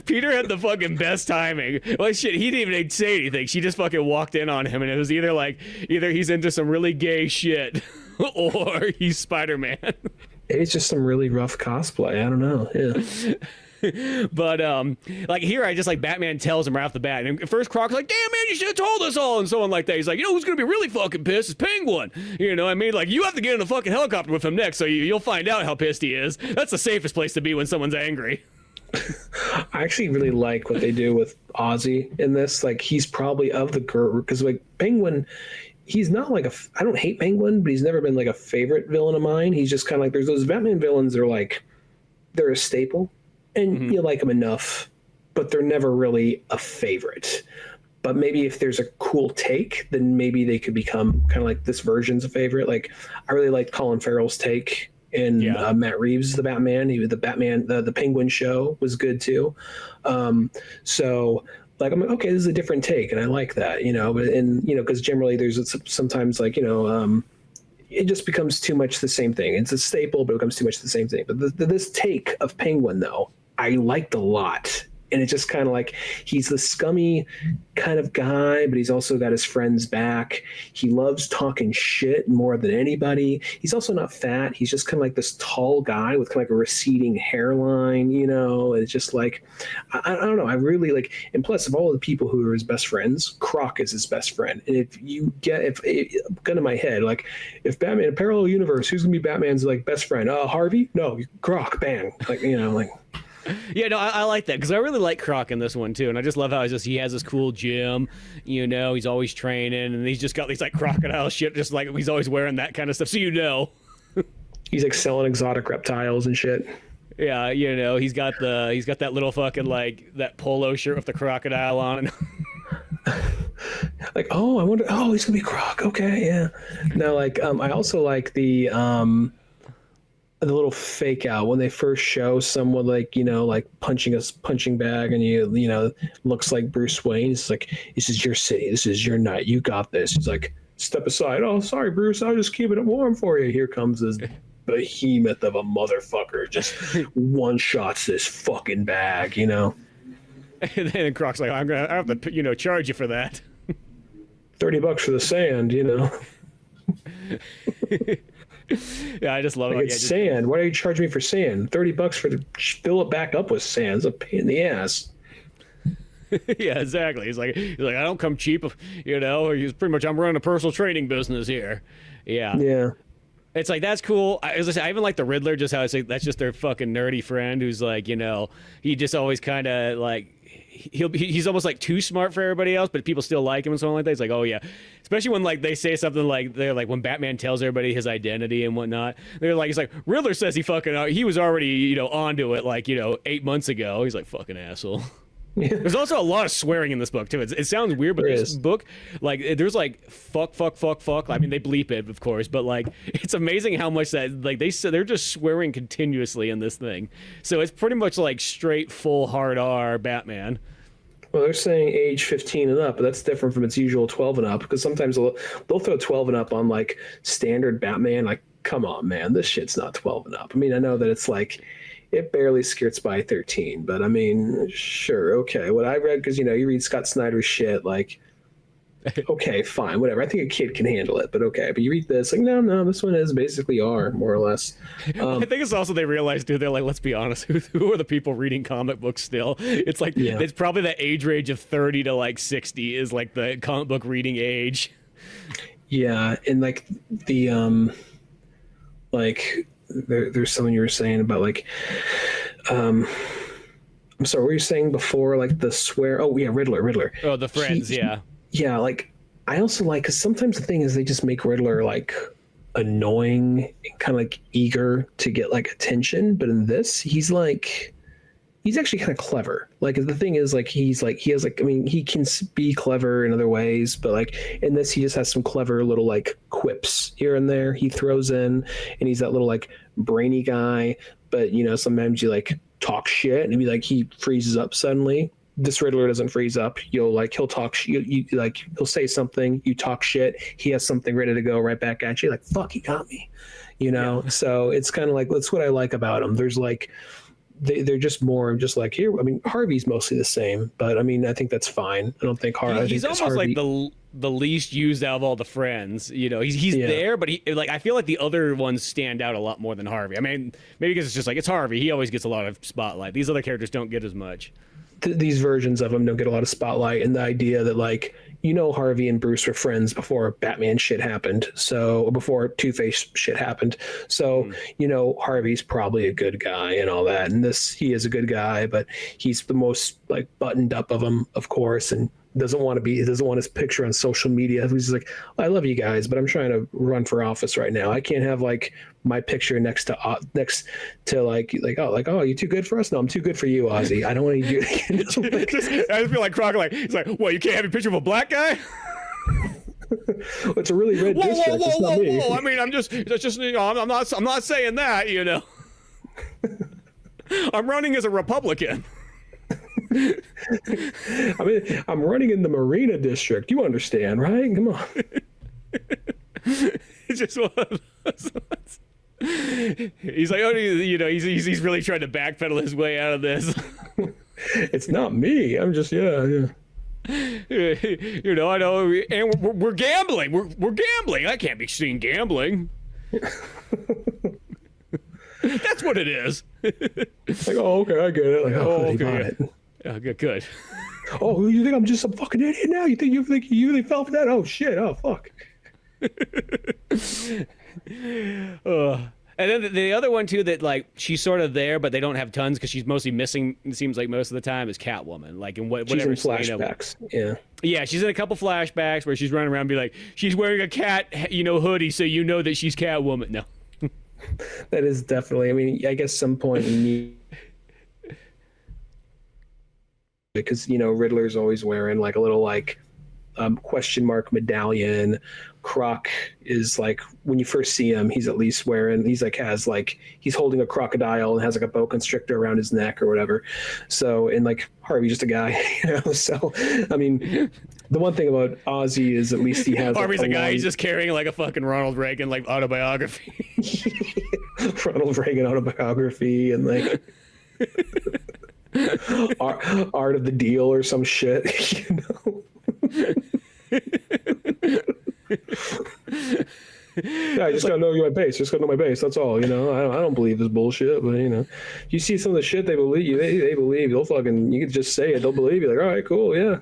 S1: Peter had the fucking best timing. Well, shit, he didn't even say anything. She just fucking walked in on him, and it was either he's into some really gay shit or he's Spider-Man.
S2: It's just some really rough cosplay. I don't know. Yeah.
S1: But like here, I just like Batman tells him right off the bat. And at first, Croc's like, "Damn man, you should have told us all," and so on like that. He's like, "You know who's gonna be really fucking pissed is Penguin." You know, what I mean, like you have to get in a fucking helicopter with him next, so you'll find out how pissed he is. That's the safest place to be when someone's angry.
S2: I actually really like what they do with Ozzy in this. Like he's probably of the group because like Penguin. He's not like I don't hate Penguin, but he's never been like a favorite villain of mine. He's just kind of like, there's those Batman villains that are like, they're a staple and you like them enough, but they're never really a favorite. But maybe if there's a cool take, then maybe they could become kind of like this version's a favorite. Like I really liked Colin Farrell's take in Matt Reeves' The Batman. The Penguin show was good too. So like I'm like, okay, this is a different take, and I like that, you know. But because generally there's sometimes like it just becomes too much the same thing. It's a staple, but it becomes too much the same thing. But this take of Penguin though, I liked a lot. And it's just kind of like he's the scummy kind of guy, but he's also got his friends back. He loves talking shit more than anybody. He's also not fat. He's just kind of like this tall guy with kind of like a receding hairline, you know. It's just like, I don't know. I really like, and plus of all the people who are his best friends, Croc is his best friend. And if gun to my head, like if Batman, a parallel universe, who's going to be Batman's like best friend? Harvey? No, Croc, bang. Like, like.
S1: Yeah, no, I like that because I really like Croc in this one too, and I just love how he has this cool gym, he's always training, and he's just got these like crocodile shit, just like he's always wearing that kind of stuff, so
S2: he's like selling exotic reptiles and shit.
S1: Yeah, he's got that little fucking like that polo shirt with the crocodile on.
S2: Like, I wonder. Oh, he's gonna be Croc. Okay, yeah. No, like I also like the little fake out when they first show someone like like punching a punching bag and looks like Bruce Wayne. It's like, this is your city, this is your night, you got this. He's like, step aside. Oh, sorry Bruce, I was just keeping it warm for you. Here comes this behemoth of a motherfucker, just one shots this fucking bag. And
S1: then Croc's like, I have to charge you for that.
S2: $30 for the sand.
S1: Yeah, I just love
S2: it. It's sand. Why do you charge me for sand? $30 for to fill it back up with sand. It's a pain in the ass.
S1: Yeah, exactly. He's like, I don't come cheap. He's pretty much, I'm running a personal training business here. Yeah.
S2: Yeah. It's
S1: like, that's cool. I even like the Riddler, just how it's like that's just their fucking nerdy friend who's like, he just always kind of like. He's almost like too smart for everybody else, but people still like him and something like that. He's like, oh yeah, especially when like they say something like they're like when Batman tells everybody his identity and whatnot. They're like, he's like, Riddler says he was already onto it like 8 months ago. He's like, fucking asshole. Yeah. There's also a lot of swearing in this book too. It sounds weird, but this book, like, there's like fuck. I mean, they bleep it, of course, but like, it's amazing how much that like they're just swearing continuously in this thing. So it's pretty much like straight full hard R Batman.
S2: Well, they're saying age 15 and up, but that's different from its usual 12 and up, because sometimes they'll throw 12 and up on like standard Batman. Like, come on, man, this shit's not 12 and up. I mean, I know that it's like it barely skirts by 13, but I mean, sure, okay. What I read, because you read Scott Snyder's shit, like, okay, fine, whatever. I think a kid can handle it, but okay. But you read this, like, no, this one is basically R, more or less.
S1: I think it's also they realized, dude, they're like, let's be honest, who are the people reading comic books still? It's like, it's probably the age range of 30 to like 60 is like the comic book reading age.
S2: Yeah, and like the like there's something you were saying about like I'm sorry, what were you saying before, like the swear? Oh yeah, Riddler.
S1: Oh, the friends, yeah.
S2: Yeah, like I also like, because sometimes the thing is they just make Riddler like annoying and kind of like eager to get like attention, but in this he's actually kind of clever. Like the thing is like he has like, I mean, he can be clever in other ways, but like in this he just has some clever little like quips here and there he throws in, and he's that little like brainy guy, but sometimes you like talk shit and he freezes up suddenly. This Riddler doesn't freeze up. He'll talk. He'll say something. You talk shit. He has something ready to go right back at you. Like, fuck, he got me. Yeah. So it's kind of like, that's what I like about him. There's like, they're just more just like here. I mean, Harvey's mostly the same, but I mean, I think that's fine. I don't think Harvey.
S1: He's almost like the least used out of all the friends. You know, he's there, but I feel like the other ones stand out a lot more than Harvey. I mean, maybe because it's just like it's Harvey. He always gets a lot of spotlight. These other characters don't get as much.
S2: These versions of him don't get a lot of spotlight, and the idea that like, you know, Harvey and Bruce were friends before Batman shit happened. So before Two-Face shit happened. So, you know, Harvey's probably a good guy and all that. And he is a good guy, but he's the most like buttoned up of them, of course. And he doesn't want his picture on social media. He's just like, I love you guys, but I'm trying to run for office right now. I can't have like my picture next to like, oh, you too good for us? No, I'm too good for you, Ozzy. I don't want to do it.
S1: I just feel like Crocodile. He's like, what, you can't have a picture of a black guy?
S2: It's a really red district. It's not me.
S1: I mean, I'm not saying that, you know. I'm running as a Republican.
S2: I mean, I'm running in the Marina district. You understand, right? Come on.
S1: It's just one of those ones. He's like, oh, you know, he's really trying to backpedal his way out of this.
S2: It's not me. I'm just yeah.
S1: You know, I know, and we're gambling. We're gambling. I can't be seen gambling. That's what it is.
S2: Like, oh, okay, I get it. Like, oh, okay.
S1: Oh, good.
S2: Oh, you think I'm just some fucking idiot now? You think you really fell for that? Oh shit! Oh fuck.
S1: And then the other one too that like she's sort of there, but they don't have tons because she's mostly missing. It seems like most of the time is Catwoman. Like in whatever
S2: she's in flashbacks.
S1: Yeah, she's in a couple flashbacks where she's running around and be like, she's wearing a cat, you know, hoodie, so you know that she's Catwoman. No.
S2: That is definitely. I mean, I guess some point you need. Because, you know, Riddler's always wearing like a little like question mark medallion. Croc is like, when you first see him, he's at least wearing, he's holding a crocodile and has like a boa constrictor around his neck or whatever. So, and like Harvey's just a guy, you know. So, I mean, the one thing about Ozzy is at least he has
S1: Harvey's a guy, he's just carrying like a fucking Ronald Reagan like autobiography.
S2: Ronald Reagan autobiography and like art of the deal or some shit, you know. Yeah, I just gotta know my base. Just gotta know my base. That's all. You know, I don't believe this bullshit, but you know, you see some of the shit they believe. They believe. They'll fucking. You can just say it. They'll believe you. Like, all right, cool, yeah.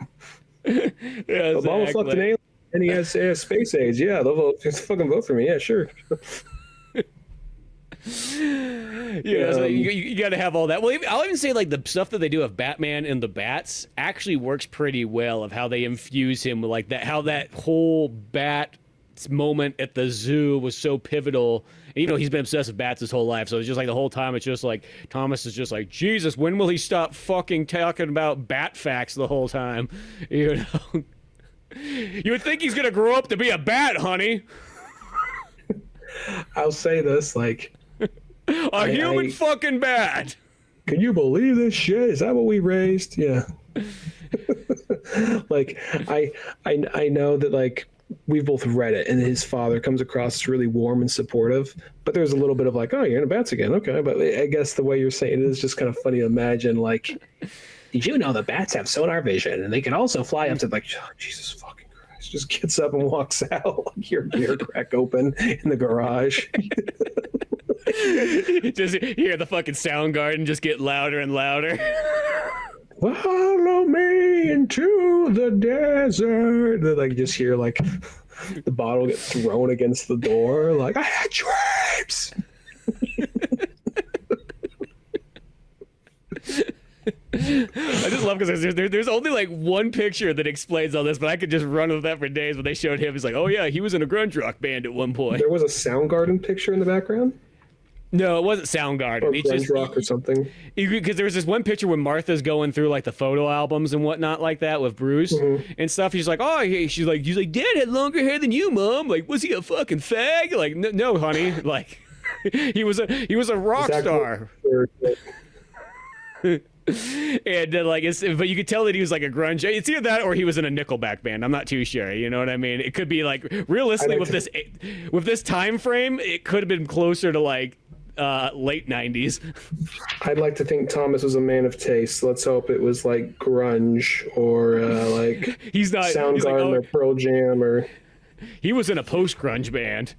S1: Yeah,
S2: Obama fucked an alien and he has space age. Yeah, they'll fucking vote for me. Yeah, sure.
S1: Yeah, so you got to have all that. Well, I'll even say like the stuff that they do of Batman and the Bats actually works pretty well. Of how they infuse him with like that, how that whole Bat moment at the zoo was so pivotal. And, you know, he's been obsessed with bats his whole life, so it's just like the whole time it's just like Thomas is just like, Jesus, when will he stop fucking talking about bat facts the whole time? You know, you would think he's gonna grow up to be a bat, honey.
S2: I'll say this, like.
S1: A human fucking bat.
S2: Can you believe this shit? Is that what we raised? Yeah. Like I know that like we've both read it, and his father comes across as really warm and supportive, but there's a little bit of like, oh, you're into bats again, okay. But I guess the way you're saying it is just kind of funny to imagine. Like, did you know the bats have sonar vision and they can also fly up to like, oh, Jesus fucking Christ, just gets up and walks out like your beer crack open in the garage.
S1: Just hear the fucking Soundgarden just get louder and louder.
S2: Follow me into the desert. They like just hear like the bottle get thrown against the door. Like, I had dreams.
S1: I just love because there's only like one picture that explains all this, but I could just run with that for days. When they showed him, he's like, oh yeah, he was in a grunge rock band at one point.
S2: There was a Soundgarden picture in the background.
S1: No, it wasn't Soundgarden.
S2: Or grunge rock or something.
S1: Because there was this one picture when Martha's going through like the photo albums and whatnot like that with Bruce and stuff. She's like, oh, she's like, Dad had longer hair than you, Mom. Like, was he a fucking fag? Like, no, honey. Like, he was a rock star. And like, but you could tell that he was like a grunge. It's either that or he was in a Nickelback band. I'm not too sure. You know what I mean? It could be like realistically with this time frame, it could have been closer to like late 90s.
S2: I'd like to think Thomas was a man of taste. Let's hope it was like grunge or like
S1: he's not
S2: Soundgarden or Pearl Jam or.
S1: He was in a post-grunge band.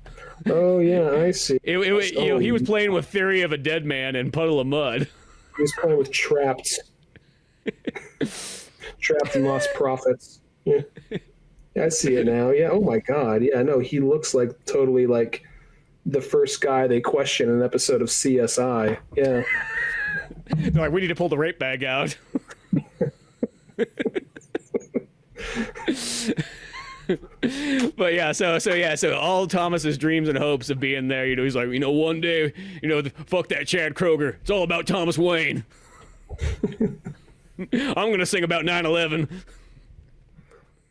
S2: Oh yeah, I see.
S1: He was playing with Theory of a Dead Man and Puddle of Mud.
S2: He was playing with Trapped. Trapped and Lost Prophets. Yeah. I see it now. Yeah. Oh my God. Yeah. No, he looks like totally like the first guy they question in an episode of CSI. Yeah.
S1: They're like, we need to pull the rape bag out. But yeah, so all Thomas's dreams and hopes of being there, he's like, one day, fuck that Chad Kroger. It's all about Thomas Wayne. I'm gonna sing about 9/11.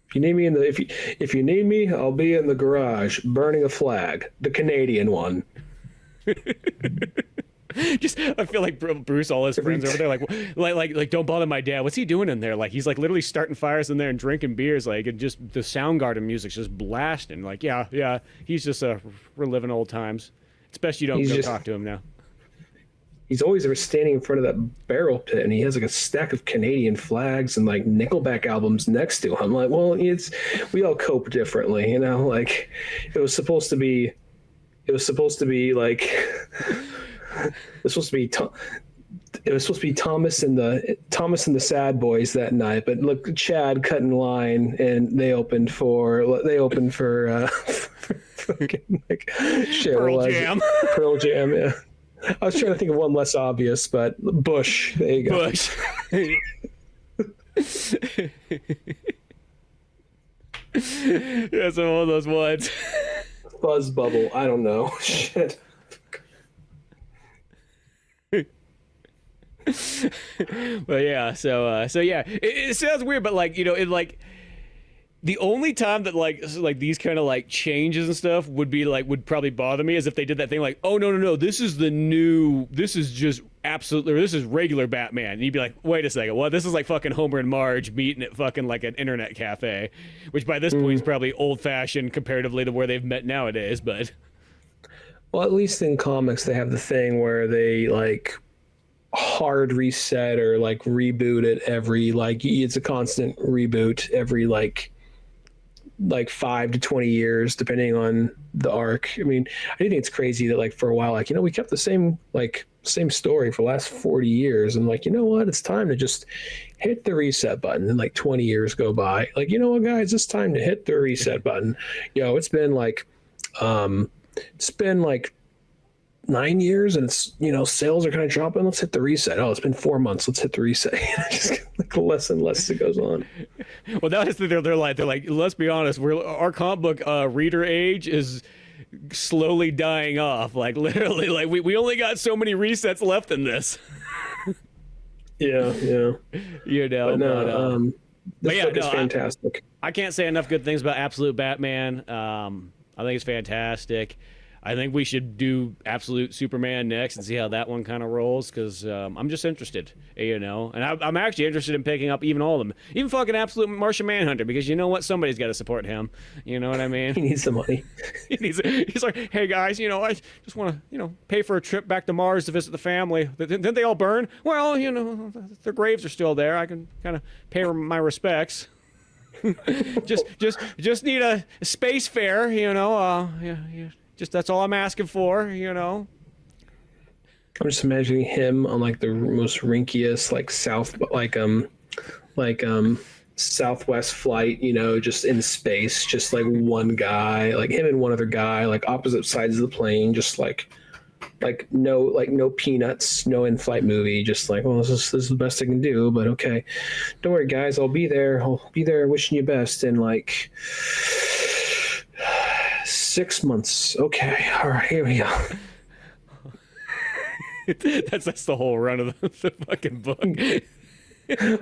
S2: If you need me if you need me, I'll be in the garage burning a flag, the Canadian one.
S1: I feel like Bruce, all his friends over there, like, don't bother my dad. What's he doing in there? Like, he's like literally starting fires in there and drinking beers, like, and just the Soundgarden music's just blasting. Like, yeah, he's just reliving old times. It's best you don't go talk to him now.
S2: He's always ever standing in front of that barrel pit, and he has like a stack of Canadian flags and like Nickelback albums next to him. Like, well, we all cope differently, Like, it was supposed to be like. It was supposed to be Thomas and the Sad Boys that night, but look, Chad cut in line, and they opened for fucking like Pearl Jam. Yeah, I was trying to think of one less obvious, but Bush. There you go.
S1: Bush. Yeah, so one of those ones.
S2: Fuzz Bubble. I don't know. Shit.
S1: But yeah, so yeah, it sounds weird, but like, it like the only time that like these kind of like changes and stuff would probably bother me is if they did that thing like, oh no, this is just absolutely, or this is regular Batman, and you'd be like, wait a second, what? This is like fucking Homer and Marge meeting at fucking like an internet cafe, which by this point is probably old fashioned comparatively to where they've met nowadays, but.
S2: Well, at least in comics they have the thing where they like hard reset or like reboot it every, like, it's a constant reboot every like 5 to 20 years depending on the arc. I mean, I think it's crazy that like for a while, like, we kept the same story for the last 40 years, and like, what, it's time to just hit the reset button, and like 20 years go by, like, what, guys, it's time to hit the reset button. It's been like 9 years, and it's, sales are kind of dropping. Let's hit the reset. Oh, it's been 4 months. Let's hit the reset. Just like less and less it goes on. Well,
S1: that is they're like, let's be honest, our comic book reader age is slowly dying off. Like, literally, like we only got so many resets left in this.
S2: Yeah. This book is fantastic.
S1: I can't say enough good things about Absolute Batman. I think it's fantastic. I think we should do Absolute Superman next and see how that one kind of rolls, because I'm just interested, and I'm actually interested in picking up even all of them, even fucking Absolute Martian Manhunter, because you know what, somebody's got to support him. You know what I mean?
S2: He needs the money.
S1: He's like, hey guys, I just want to pay for a trip back to Mars to visit the family. Didn't they all burn? Well, their graves are still there. I can kind of pay my respects. just need a space fare, yeah. Just that's all I'm asking for, I'm
S2: just imagining him on like the most rinkiest Southwest flight, just in space, just like one guy, like him and one other guy, like opposite sides of the plane, just like no peanuts, no in-flight movie, just like, well, this is the best I can do, but okay, don't worry guys, I'll be there wishing you best in like 6 months. Okay, all right, here we go.
S1: that's the whole run of the fucking book.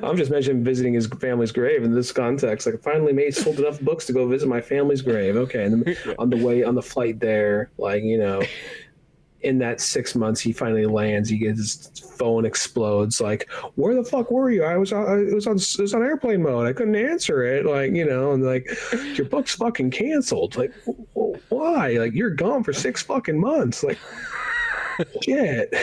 S2: I'm just imagining visiting his family's grave in this context. Like, I finally sold enough books to go visit my family's grave. Okay, and then on the flight there, like, in that 6 months, he finally lands. He gets his phone explodes. Like, where the fuck were you? It was on airplane mode. I couldn't answer it. Like, and like, your book's fucking canceled. Like, why? Like, you're gone for 6 fucking months. Like, Shit.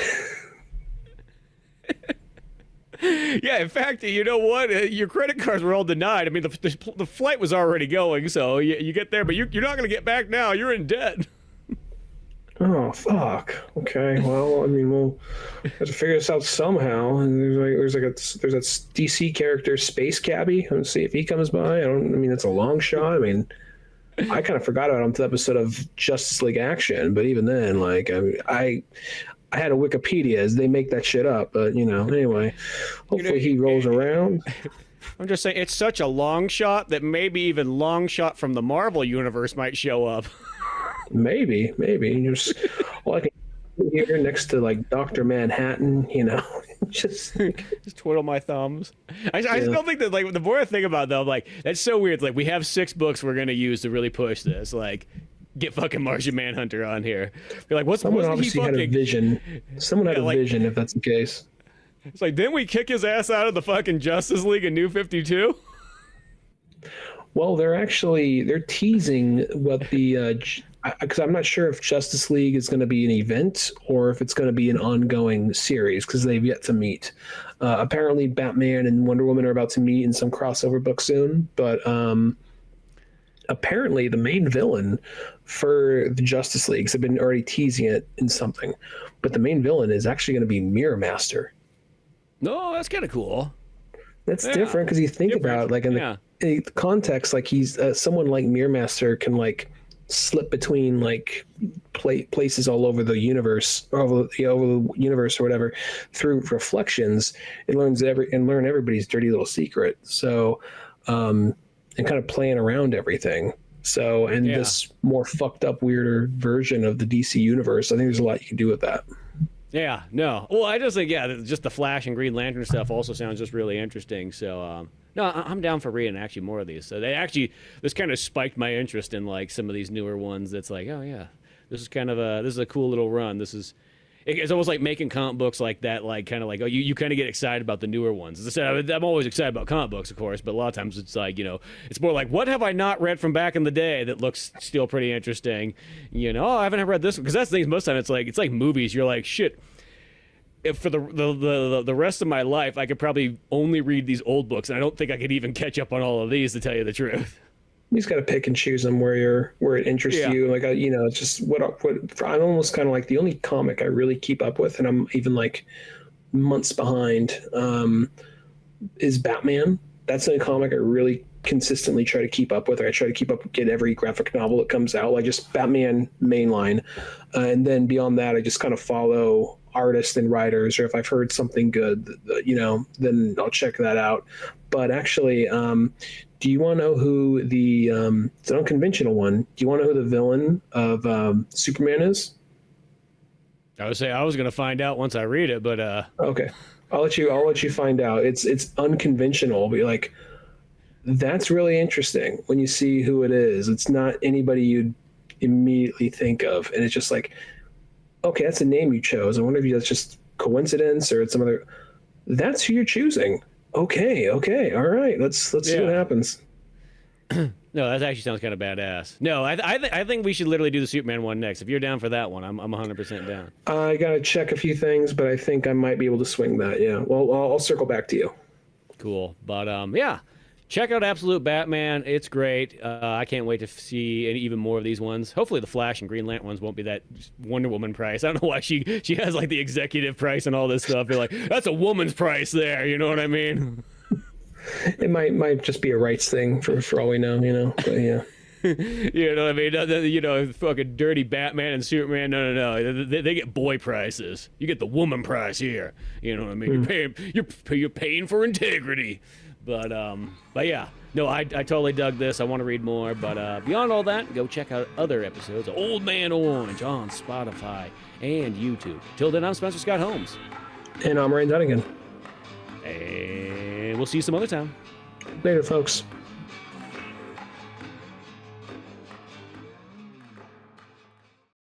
S1: Yeah, in fact, you know what? Your credit cards were all denied. I mean, the flight was already going, so you get there, but you're not going to get back now. You're in debt.
S2: Oh, fuck. Okay, well, I mean, we'll have to figure this out somehow. And there's a DC character, Space Cabbie. Let's see if he comes by. I mean, it's a long shot. I mean, I kind of forgot about him to the episode of Justice League Action, but even then, like, I had a Wikipedia as they make that shit up, but anyway, hopefully he rolls around.
S1: I'm just saying, it's such a long shot that maybe even long shot from the Marvel universe might show up.
S2: Maybe. Just all I can here next to like Dr. Manhattan, just
S1: twiddle my thumbs. I still think that, like, the more I think about it, though, I'm like, that's so weird. Like, we have 6 books we're gonna use to really push this. Like, get fucking Martian Manhunter on here. Be like,
S2: someone obviously had a vision. Someone had a vision, if that's the case.
S1: It's like, didn't we kick his ass out of the fucking Justice League in New 52?
S2: Well, they're teasing what the because I'm not sure if Justice League is going to be an event or if it's going to be an ongoing series because they've yet to meet. Apparently, Batman and Wonder Woman are about to meet in some crossover book soon, but apparently the main villain for the Justice Leagues have been already teasing it in something, but the main villain is actually going to be Mirror Master.
S1: No, that's kind of cool.
S2: That's different because you think about like in the context, like he's someone like Mirror Master can like slip between like places all over the universe, or over the universe or whatever, through reflections and learn everybody's dirty little secret. So, and kind of playing around everything. So, and this more fucked up, weirder version of the DC universe, I think there's a lot you can do with that.
S1: Yeah, no. Well, I just think, just the Flash and Green Lantern stuff also sounds just really interesting. So, no, I'm down for reading actually more of these. So this kind of spiked my interest in like some of these newer ones. That's like, oh yeah, this is a cool little run. It's almost like making comic books like that, like kind of like, oh, you kind of get excited about the newer ones. As I said, I'm always excited about comic books, of course, but a lot of times it's like, it's more like, what have I not read from back in the day that looks still pretty interesting? Oh, I haven't read this one. Because that's the thing, most of the time it's like movies. You're like, shit. If for the rest of my life, I could probably only read these old books, and I don't think I could even catch up on all of these, to tell you the truth.
S2: You just got to pick and choose them where it interests you. Like, it's just what I'm almost kind of like the only comic I really keep up with, and I'm even like months behind, is Batman. That's a comic I really consistently try to keep up with. I try to keep up, get every graphic novel that comes out, like just Batman mainline. And then beyond that, I just kind of follow artists and writers, or if I've heard something good, then I'll check that out. But actually, do you want to know who it's an unconventional one. Do you want to know who the villain of Superman is?
S1: I would say I was going to find out once I read it, but
S2: okay, I'll let you find out. It's unconventional, but like, that's really interesting when you see who it is. It's not anybody you'd immediately think of, and it's just like, okay, that's a name you chose. I wonder if that's just coincidence or it's some other. That's who you're choosing. Okay, all right. Let's see what happens.
S1: No, that actually sounds kind of badass. No, I think we should literally do the Superman one next. If you're down for that one, I'm 100% down. I
S2: gotta check a few things, but I think I might be able to swing that. Yeah. Well, I'll circle back to you.
S1: Cool, but check out Absolute Batman. It's great. I can't wait to see even more of these ones. Hopefully the Flash and Green Lantern ones won't be that Wonder Woman price. I don't know why she has like the executive price and all this stuff. They're like, that's a woman's price there. You know what I mean?
S2: It might just be a rights thing for all we know, But yeah.
S1: You know what I mean? Fucking dirty Batman and Superman. No. They get boy prices. You get the woman price here. You know what I mean? You're paying for integrity. But yeah, no, I totally dug this. I want to read more. But beyond all that, go check out other episodes of Old Man Orange on Spotify and YouTube. Till then, I'm Spencer Scott Holmes.
S2: And I'm Dunigan.
S1: And we'll see you some other time.
S2: Later, folks.